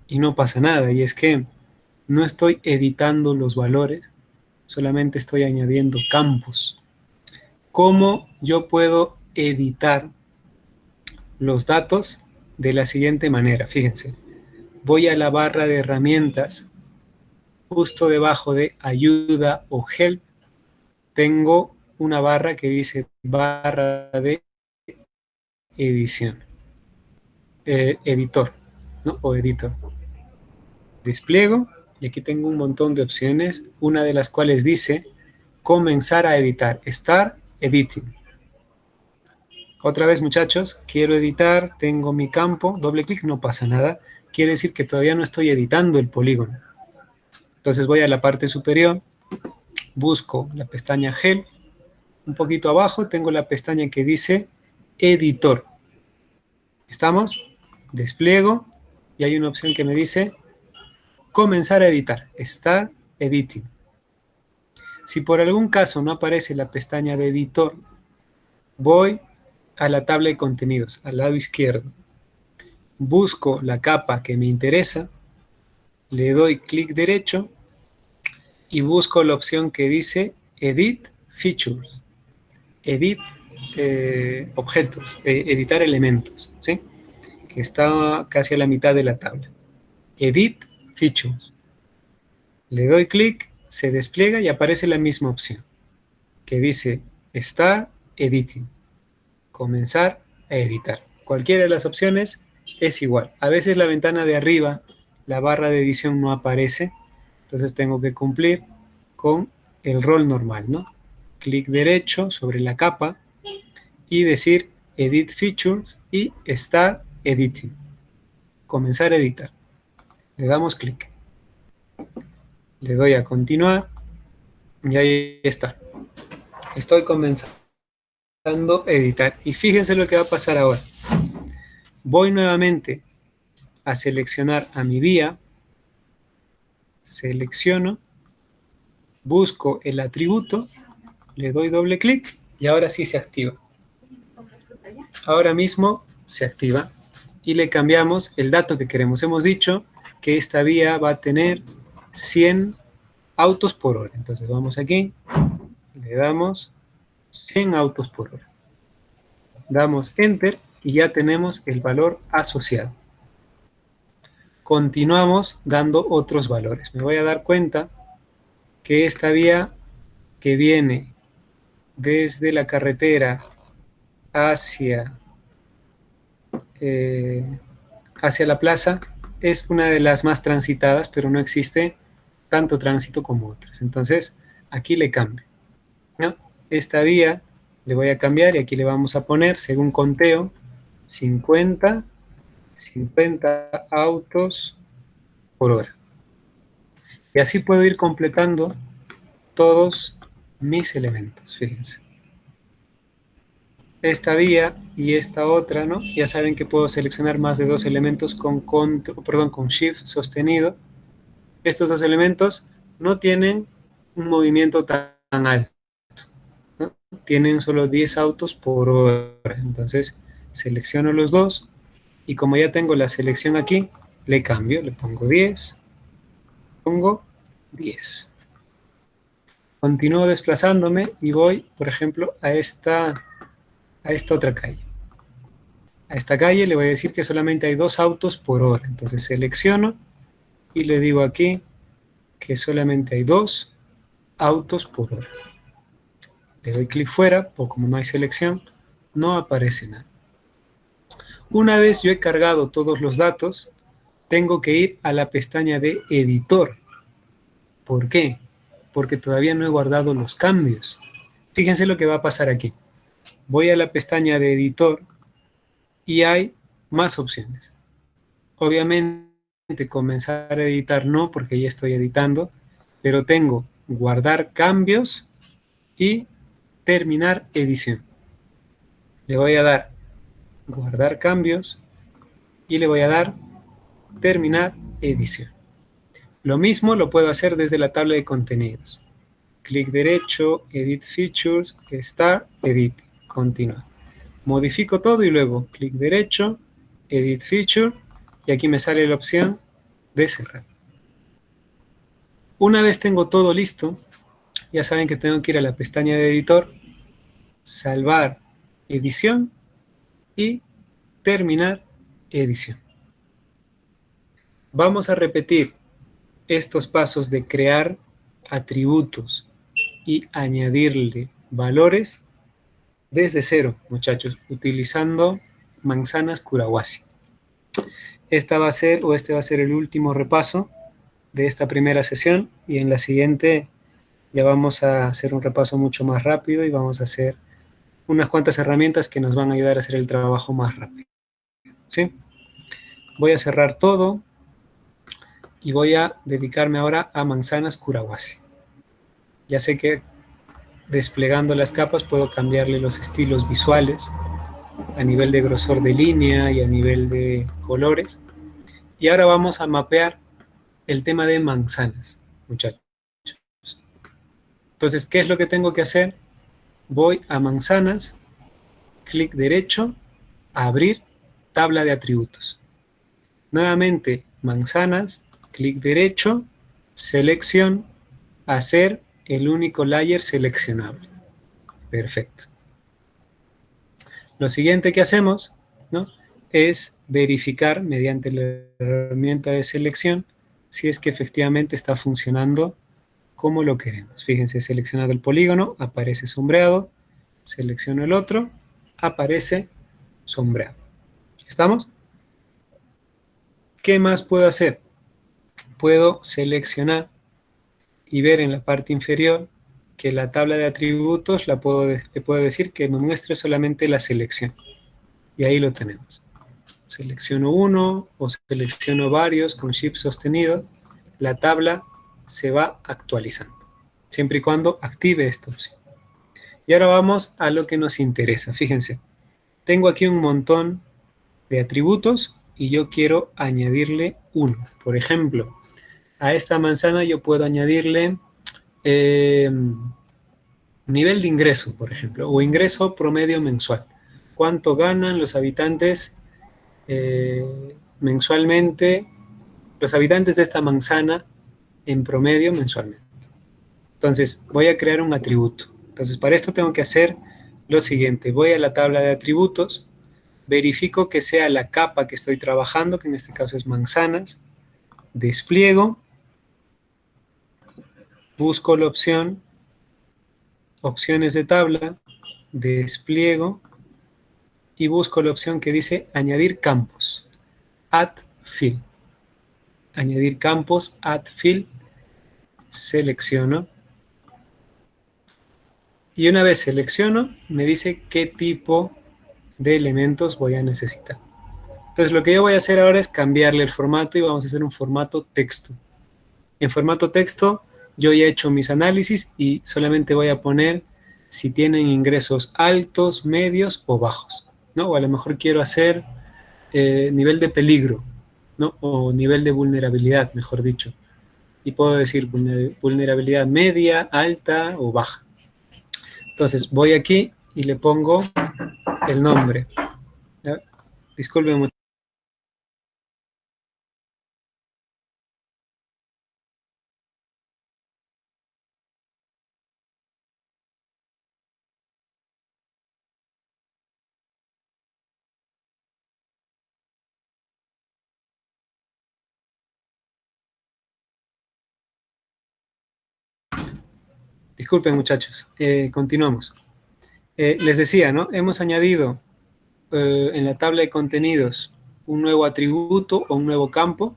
y no pasa nada. Y es que no estoy editando los valores, solamente estoy añadiendo campos. ¿Cómo yo puedo editar los datos? De la siguiente manera, fíjense. Voy a la barra de herramientas, justo debajo de ayuda o help, tengo una barra que dice barra de edición, editor, ¿no? O editor. Despliego y aquí tengo un montón de opciones, una de las cuales dice comenzar a editar, start editing. Otra vez, muchachos, quiero editar, tengo mi campo, doble clic, no pasa nada. Quiere decir que todavía no estoy editando el polígono. Entonces voy a la parte superior, busco la pestaña Help. Un poquito abajo tengo la pestaña que dice Editor. ¿Estamos? Despliego y hay una opción que me dice comenzar a editar, Start Editing. Si por algún caso no aparece la pestaña de Editor, voy a la tabla de contenidos, al lado izquierdo. Busco la capa que me interesa, le doy clic derecho y busco la opción que dice Edit Features. Edit objetos, editar elementos, ¿sí? Que está casi a la mitad de la tabla. Edit Features. Le doy clic, se despliega y aparece la misma opción, que dice Start Editing. Comenzar a editar. Cualquiera de las opciones es igual. A veces la ventana de arriba, la barra de edición no aparece, entonces tengo que cumplir con el rol normal, ¿no? Clic derecho sobre la capa y decir Edit Features y Start Editing. Comenzar a editar. Le damos clic. Le doy a continuar y ahí está. Estoy comenzando a editar. Y fíjense lo que va a pasar ahora. Voy nuevamente a seleccionar a mi vía. Selecciono. Busco el atributo. Le doy doble clic y ahora sí se activa. Ahora mismo se activa y le cambiamos el dato que queremos. Hemos dicho que esta vía va a tener 100 autos por hora. Entonces vamos aquí, le damos 100 autos por hora. Damos Enter y ya tenemos el valor asociado. continuamos dando otros valores. Me voy a dar cuenta que esta vía que viene desde la carretera hacia la plaza es una de las más transitadas, pero no existe tanto tránsito como otras. Entonces, aquí le cambio, ¿no? Esta vía le voy a cambiar y aquí le vamos a poner, según conteo, 50 autos por hora. Y así puedo ir completando todos mis elementos, fíjense. Esta vía y esta otra, ¿no? Ya saben que puedo seleccionar más de 2 elementos con Shift sostenido. Estos 2 elementos no tienen un movimiento tan alto, ¿no? Tienen solo 10 autos por hora. Entonces, selecciono los dos y como ya tengo la selección aquí, le cambio, le pongo 10, pongo 10. Continúo desplazándome y voy, por ejemplo, a esta otra calle. A esta calle le voy a decir que solamente hay 2 autos por hora. Entonces selecciono y le digo aquí que solamente hay 2 autos por hora. Le doy clic fuera, porque como no hay selección, no aparece nada. Una vez yo he cargado todos los datos, tengo que ir a la pestaña de editor. ¿Por qué? Porque todavía no he guardado los cambios. Fíjense lo que va a pasar aquí. Voy a la pestaña de editor y hay más opciones. Obviamente comenzar a editar no, porque ya estoy editando, pero tengo guardar cambios y terminar edición. Le voy a dar guardar cambios y le voy a dar terminar edición. Lo mismo lo puedo hacer desde la tabla de contenidos. Clic derecho, Edit Features, Start, Edit, continuar. Modifico todo y luego clic derecho, Edit Feature, y aquí me sale la opción de cerrar. Una vez tengo todo listo, ya saben que tengo que ir a la pestaña de editor, salvar edición y terminar edición. Vamos a repetir estos pasos de crear atributos y añadirle valores desde cero, muchachos, utilizando manzanas Kurawasi. Este va a ser el último repaso de esta primera sesión y en la siguiente ya vamos a hacer un repaso mucho más rápido y vamos a hacer unas cuantas herramientas que nos van a ayudar a hacer el trabajo más rápido. ¿Sí? Voy a cerrar todo y voy a dedicarme ahora a manzanas Kurawasi. Ya sé que desplegando las capas puedo cambiarle los estilos visuales a nivel de grosor de línea y a nivel de colores. Y ahora vamos a mapear el tema de manzanas, muchachos. Entonces, ¿qué es lo que tengo que hacer? Voy a manzanas, clic derecho, abrir tabla de atributos. Nuevamente, manzanas, clic derecho, selección, hacer el único layer seleccionable. Perfecto. Lo siguiente que hacemos, ¿no?, es verificar mediante la herramienta de selección si es que efectivamente está funcionando como lo queremos. Fíjense, he seleccionado el polígono, aparece sombreado, selecciono el otro, aparece sombreado. ¿Estamos? ¿Qué más puedo hacer? Puedo seleccionar y ver en la parte inferior que la tabla de atributos le puedo decir que me muestre solamente la selección. Y ahí lo tenemos. Selecciono uno o selecciono varios con Shift sostenido, la tabla se va actualizando, siempre y cuando active esta opción. Y ahora vamos a lo que nos interesa. Fíjense, tengo aquí un montón de atributos y yo quiero añadirle uno. Por ejemplo, a esta manzana yo puedo añadirle nivel de ingreso, por ejemplo, o ingreso promedio mensual. ¿Cuánto ganan los habitantes mensualmente, los habitantes de esta manzana en promedio mensualmente? Entonces, voy a crear un atributo. Entonces, para esto tengo que hacer lo siguiente. Voy a la tabla de atributos, verifico que sea la capa que estoy trabajando, que en este caso es manzanas, despliego, busco la opción, opciones de tabla, despliego y busco la opción que dice añadir campos, add field. Añadir campos, add field, selecciono. Y una vez selecciono, me dice qué tipo de elementos voy a necesitar. Entonces lo que yo voy a hacer ahora es cambiarle el formato y vamos a hacer un formato texto. En formato texto yo ya he hecho mis análisis y solamente voy a poner si tienen ingresos altos, medios o bajos, ¿no? O a lo mejor quiero hacer nivel de peligro, ¿no? O nivel de vulnerabilidad, mejor dicho. Y puedo decir vulnerabilidad media, alta o baja. Entonces voy aquí y le pongo el nombre. ¿Ya? Disculpen mucho. Disculpen muchachos, continuamos. Les decía, ¿no? Hemos añadido en la tabla de contenidos un nuevo atributo o un nuevo campo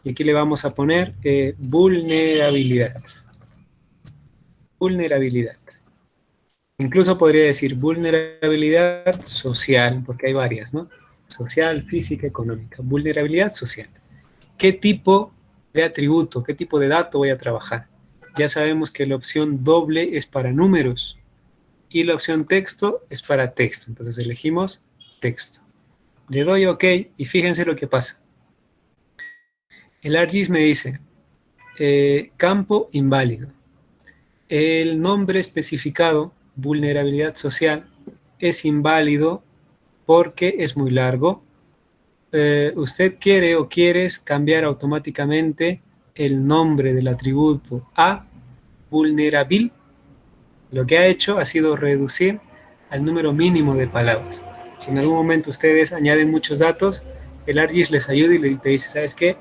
y aquí le vamos a poner vulnerabilidad. Vulnerabilidad. Incluso podría decir vulnerabilidad social, porque hay varias, ¿no? Social, física, económica. Vulnerabilidad social. ¿Qué tipo de atributo, qué tipo de dato voy a trabajar? Ya sabemos que la opción doble es para números y la opción texto es para texto. Entonces elegimos texto. Le doy OK y fíjense lo que pasa. El ArcGIS me dice campo inválido. El nombre especificado, vulnerabilidad social, es inválido porque es muy largo. Usted quiere o quieres cambiar automáticamente el nombre del atributo a vulnerable. Lo que ha hecho ha sido reducir al número mínimo de palabras. Si en algún momento ustedes añaden muchos datos, el ArcGIS les ayuda y te dice, ¿sabes qué?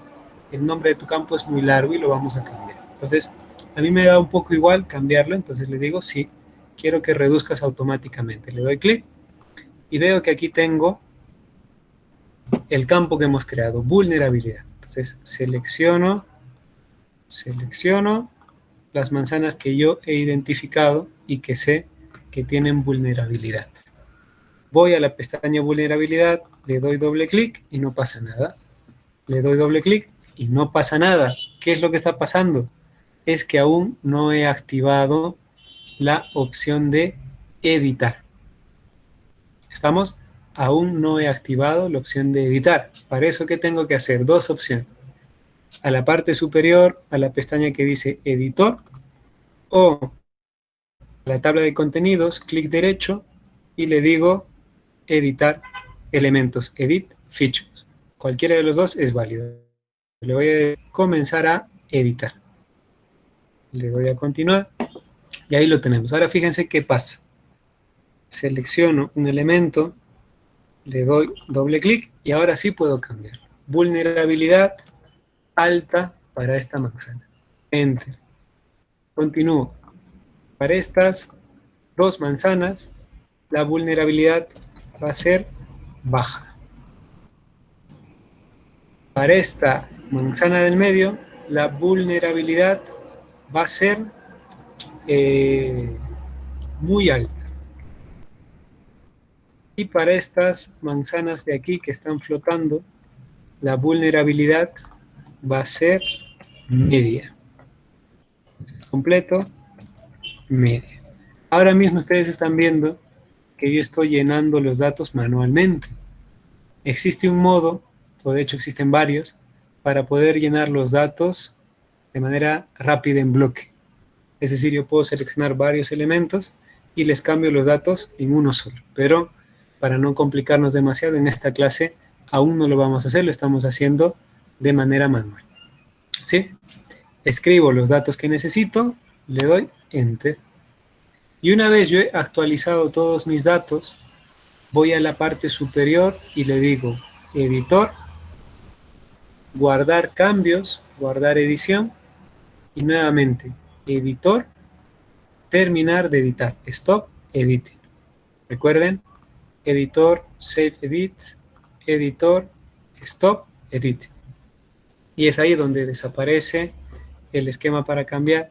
El nombre de tu campo es muy largo y lo vamos a cambiar. Entonces, a mí me da un poco igual cambiarlo, entonces le digo, sí, quiero que reduzcas automáticamente. Le doy clic y veo que aquí tengo el campo que hemos creado, vulnerabilidad. Entonces, selecciono las manzanas que yo he identificado y que sé que tienen vulnerabilidad. Voy a la pestaña vulnerabilidad, le doy doble clic y no pasa nada. Le doy doble clic y no pasa nada. ¿Qué es lo que está pasando? Es que aún no he activado la opción de editar. ¿Estamos? Aún no he activado la opción de editar. Para eso, ¿qué tengo que hacer? Dos opciones. A la parte superior, a la pestaña que dice editor, o a la tabla de contenidos, clic derecho y le digo editar elementos, edit features. Cualquiera de los dos es válido. Le voy a comenzar a editar. Le doy a continuar y ahí lo tenemos. Ahora fíjense qué pasa. Selecciono un elemento, le doy doble clic y ahora sí puedo cambiar. Vulnerabilidad alta para esta manzana. Enter. Continúo. Para estas dos manzanas, la vulnerabilidad va a ser baja. Para esta manzana del medio, la vulnerabilidad va a ser muy alta. Y para estas manzanas de aquí que están flotando, la vulnerabilidad va a ser media. Completo, media. Ahora mismo ustedes están viendo que yo estoy llenando los datos manualmente. Existe un modo, o de hecho existen varios, para poder llenar los datos de manera rápida en bloque. Es decir, yo puedo seleccionar varios elementos y les cambio los datos en uno solo. Pero para no complicarnos demasiado en esta clase, aún no lo vamos a hacer, lo estamos haciendo de manera manual. ¿Sí? Escribo los datos que necesito, le doy Enter. Y una vez yo he actualizado todos mis datos, voy a la parte superior y le digo Editor, guardar cambios, guardar edición, y nuevamente, editor, terminar de editar, stop, edit. Recuerden, editor, save edit, editor, stop, edit. Y es ahí donde desaparece el esquema para cambiar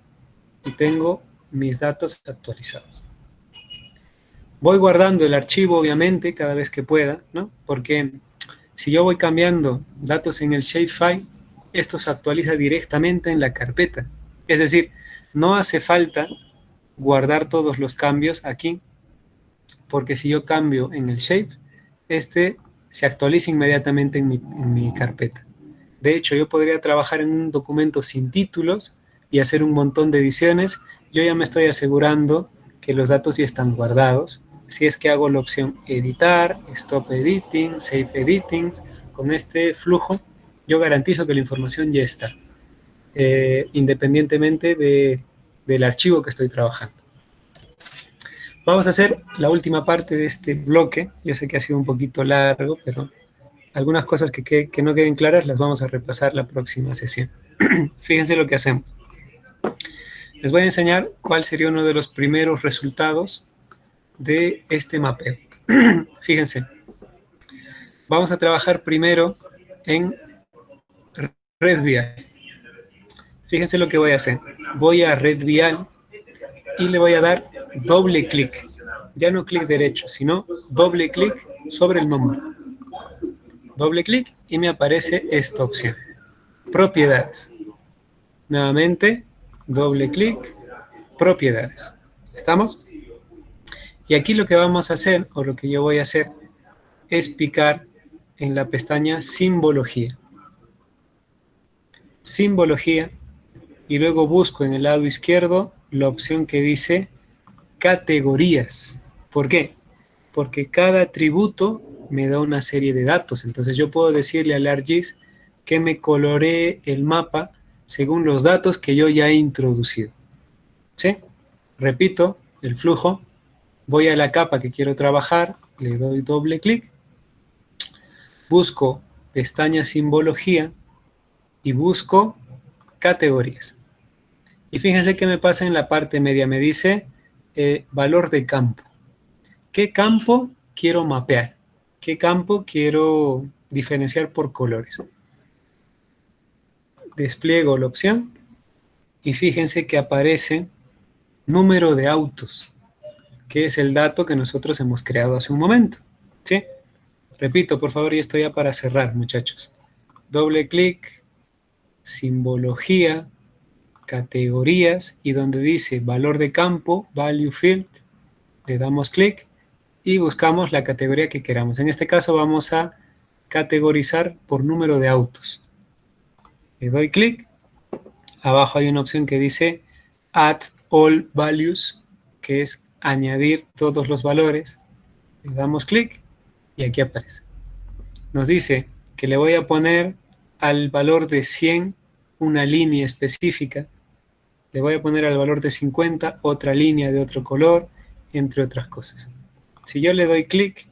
y tengo mis datos actualizados. Voy guardando el archivo, obviamente, cada vez que pueda, ¿no? Porque si yo voy cambiando datos en el shapefile, esto se actualiza directamente en la carpeta. Es decir, no hace falta guardar todos los cambios aquí, porque si yo cambio en el shape, este se actualiza inmediatamente en mi carpeta. De hecho, yo podría trabajar en un documento sin títulos y hacer un montón de ediciones. Yo ya me estoy asegurando que los datos ya están guardados. Si es que hago la opción editar, stop editing, save editing, con este flujo, yo garantizo que la información ya está, independientemente del archivo que estoy trabajando. Vamos a hacer la última parte de este bloque. Yo sé que ha sido un poquito largo, pero algunas cosas que no queden claras las vamos a repasar la próxima sesión. Fíjense lo que hacemos. Les voy a enseñar cuál sería uno de los primeros resultados de este mapeo. Fíjense. Vamos a trabajar primero en RedVial. Fíjense lo que voy a hacer. Voy a RedVial y le voy a dar doble clic. Ya no clic derecho, sino doble clic sobre el nombre. Doble clic y me aparece esta opción. Propiedades. Nuevamente, doble clic, propiedades. ¿Estamos? Y aquí lo que vamos a hacer, o lo que yo voy a hacer, es picar en la pestaña Simbología. Simbología, y luego busco en el lado izquierdo la opción que dice Categorías. ¿Por qué? Porque cada atributo me da una serie de datos. Entonces yo puedo decirle al ArcGIS que me coloree el mapa según los datos que yo ya he introducido. ¿Sí? Repito, el flujo. Voy a la capa que quiero trabajar, le doy doble clic, busco pestaña Simbología y busco Categorías. Y fíjense que me pasa en la parte media, me dice valor de campo. ¿Qué campo quiero mapear? ¿Qué campo quiero diferenciar por colores? Despliego la opción y fíjense que aparece número de autos, que es el dato que nosotros hemos creado hace un momento. ¿Sí? Repito, por favor, y esto ya para cerrar, muchachos. Doble clic, Simbología, Categorías, y donde dice valor de campo, Value Field, le damos clic y buscamos la categoría que queramos. En este caso vamos a categorizar por número de autos. Le doy clic. Abajo hay una opción que dice Add All Values, que es añadir todos los valores. Le damos clic y aquí aparece. Nos dice que le voy a poner al valor de 100 una línea específica. Le voy a poner al valor de 50 otra línea de otro color, entre otras cosas. Si yo le doy clic,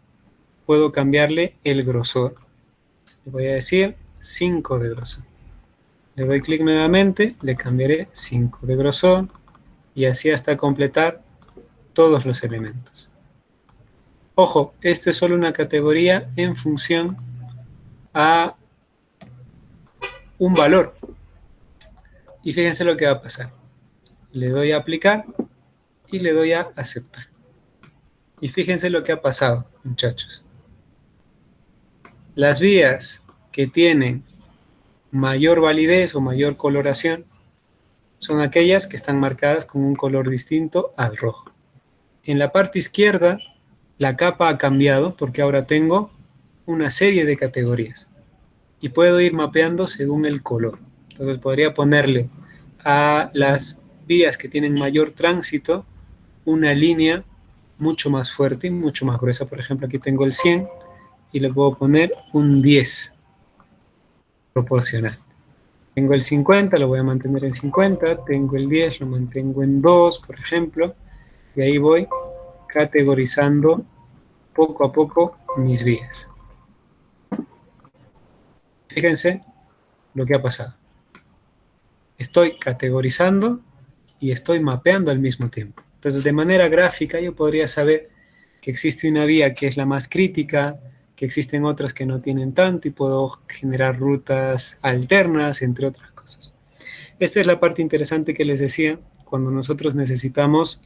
puedo cambiarle el grosor. Le voy a decir 5 de grosor. Le doy clic nuevamente, le cambiaré 5 de grosor y así hasta completar todos los elementos. Ojo, esto es solo una categoría en función a un valor. Y fíjense lo que va a pasar. Le doy a aplicar y le doy a aceptar. Y fíjense lo que ha pasado, muchachos. Las vías que tienen mayor validez o mayor coloración son aquellas que están marcadas con un color distinto al rojo. En la parte izquierda, la capa ha cambiado porque ahora tengo una serie de categorías y puedo ir mapeando según el color. Entonces podría ponerle a las vías que tienen mayor tránsito una línea mucho más fuerte y mucho más gruesa. Por ejemplo, aquí tengo el 100 y le puedo poner un 10 proporcional. Tengo el 50, lo voy a mantener en 50. Tengo el 10, lo mantengo en 2, por ejemplo. Y ahí voy categorizando poco a poco mis vías. Fíjense lo que ha pasado. Estoy categorizando y estoy mapeando al mismo tiempo. Entonces, de manera gráfica, yo podría saber que existe una vía que es la más crítica, que existen otras que no tienen tanto y puedo generar rutas alternas, entre otras cosas. Esta es la parte interesante que les decía cuando nosotros necesitamos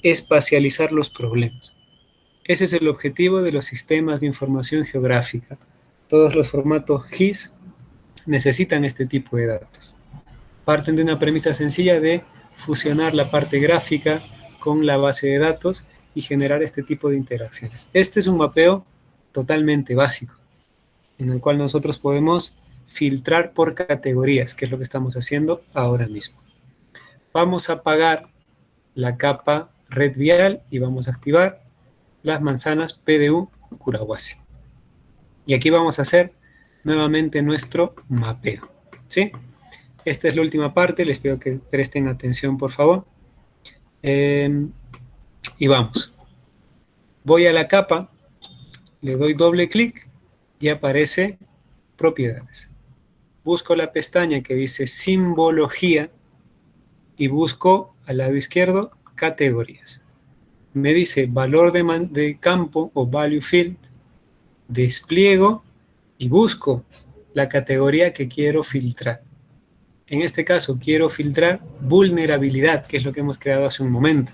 espacializar los problemas. Ese es el objetivo de los sistemas de información geográfica. Todos los formatos GIS necesitan este tipo de datos. Parten de una premisa sencilla de fusionar la parte gráfica con la base de datos y generar este tipo de interacciones. Este es un mapeo totalmente básico, en el cual nosotros podemos filtrar por categorías, que es lo que estamos haciendo ahora mismo. Vamos a apagar la capa red vial y vamos a activar las manzanas PDU Curahuasi. Y aquí vamos a hacer nuevamente nuestro mapeo, ¿sí? Esta es la última parte, les pido que presten atención, por favor. Y vamos. Voy a la capa, le doy doble clic y aparece propiedades. Busco la pestaña que dice simbología y busco al lado izquierdo categorías. Me dice valor de campo o value field, despliego y busco la categoría que quiero filtrar. En este caso quiero filtrar vulnerabilidad, que es lo que hemos creado hace un momento.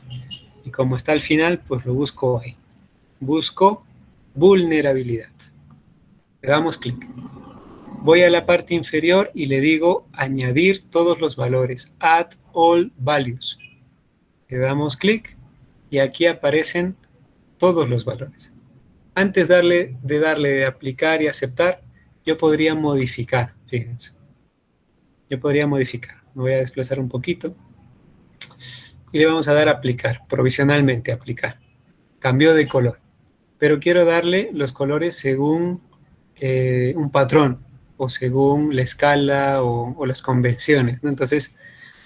Y como está al final, pues lo busco ahí. Busco vulnerabilidad. Le damos clic. Voy a la parte inferior y le digo añadir todos los valores. Add all values. Le damos clic y aquí aparecen todos los valores. Antes de darle aplicar y aceptar, yo podría modificar, fíjense. Yo podría modificar. Me voy a desplazar un poquito. Y le vamos a dar aplicar, provisionalmente aplicar. Cambió de color. Pero quiero darle los colores según un patrón o según la escala o las convenciones, ¿no? Entonces,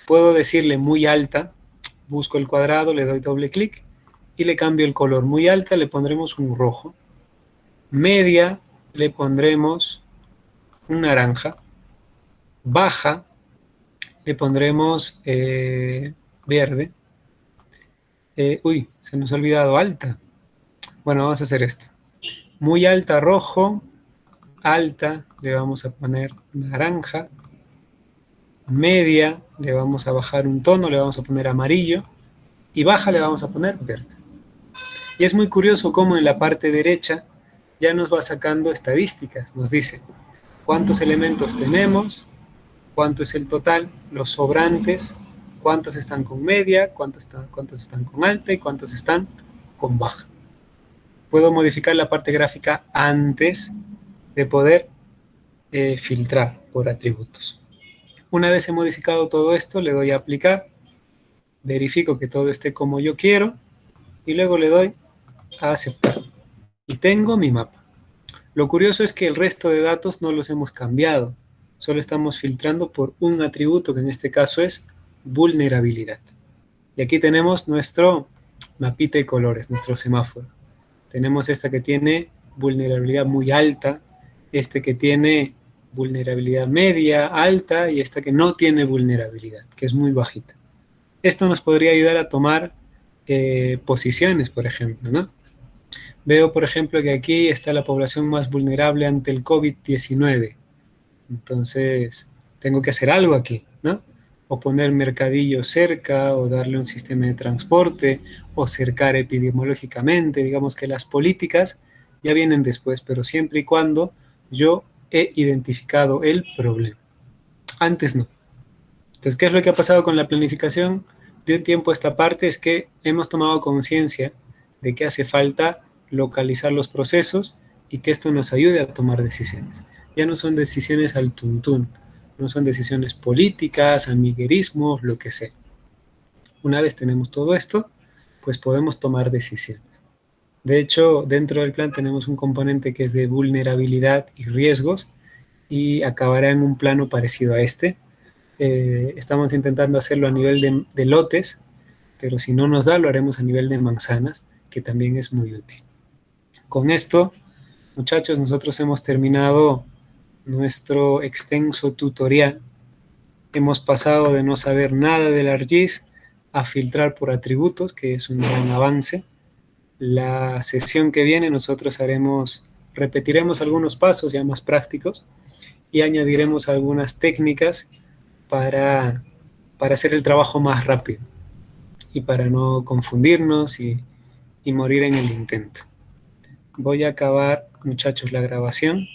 puedo decirle muy alta, busco el cuadrado, le doy doble clic y le cambio el color. Muy alta le pondremos un rojo. Media le pondremos un naranja. Baja le pondremos verde. Se nos ha olvidado alta. Bueno, vamos a hacer esto. Muy alta rojo, alta le vamos a poner naranja, media le vamos a bajar un tono, le vamos a poner amarillo y baja le vamos a poner verde. Y es muy curioso cómo en la parte derecha ya nos va sacando estadísticas. Nos dice cuántos elementos tenemos, cuánto es el total, los sobrantes, cuántos están con media, cuántos están con alta y cuántos están con baja. Puedo modificar la parte gráfica antes de poder filtrar por atributos. Una vez he modificado todo esto, le doy a aplicar, verifico que todo esté como yo quiero y luego le doy a aceptar. Y tengo mi mapa. Lo curioso es que el resto de datos no los hemos cambiado, solo estamos filtrando por un atributo que en este caso es vulnerabilidad. Y aquí tenemos nuestro mapita de colores, nuestro semáforo. Tenemos esta que tiene vulnerabilidad muy alta, este que tiene vulnerabilidad media, alta, y esta que no tiene vulnerabilidad, que es muy bajita. Esto nos podría ayudar a tomar posiciones, por ejemplo, ¿no? Veo, por ejemplo, que aquí está la población más vulnerable ante el COVID-19. Entonces, tengo que hacer algo aquí, ¿no? O poner mercadillo cerca, o darle un sistema de transporte, o cercar epidemiológicamente. Digamos que las políticas ya vienen después, pero siempre y cuando yo he identificado el problema. Antes no. Entonces, ¿qué es lo que ha pasado con la planificación? De un tiempo a esta parte es que hemos tomado conciencia de que hace falta localizar los procesos y que esto nos ayude a tomar decisiones. Ya no son decisiones al tuntún, no son decisiones políticas, amiguerismos, lo que sea. Una vez tenemos todo esto, pues podemos tomar decisiones. De hecho, dentro del plan tenemos un componente que es de vulnerabilidad y riesgos y acabará en un plano parecido a este. Estamos intentando hacerlo a nivel de lotes, pero si no nos da, lo haremos a nivel de manzanas, que también es muy útil. Con esto, muchachos, nosotros hemos terminado nuestro extenso tutorial. Hemos pasado de no saber nada del ArcGIS a filtrar por atributos, que es un gran avance. La sesión que viene nosotros repetiremos algunos pasos ya más prácticos y añadiremos algunas técnicas para hacer el trabajo más rápido y para no confundirnos y morir en el intento. Voy a acabar, muchachos, la grabación.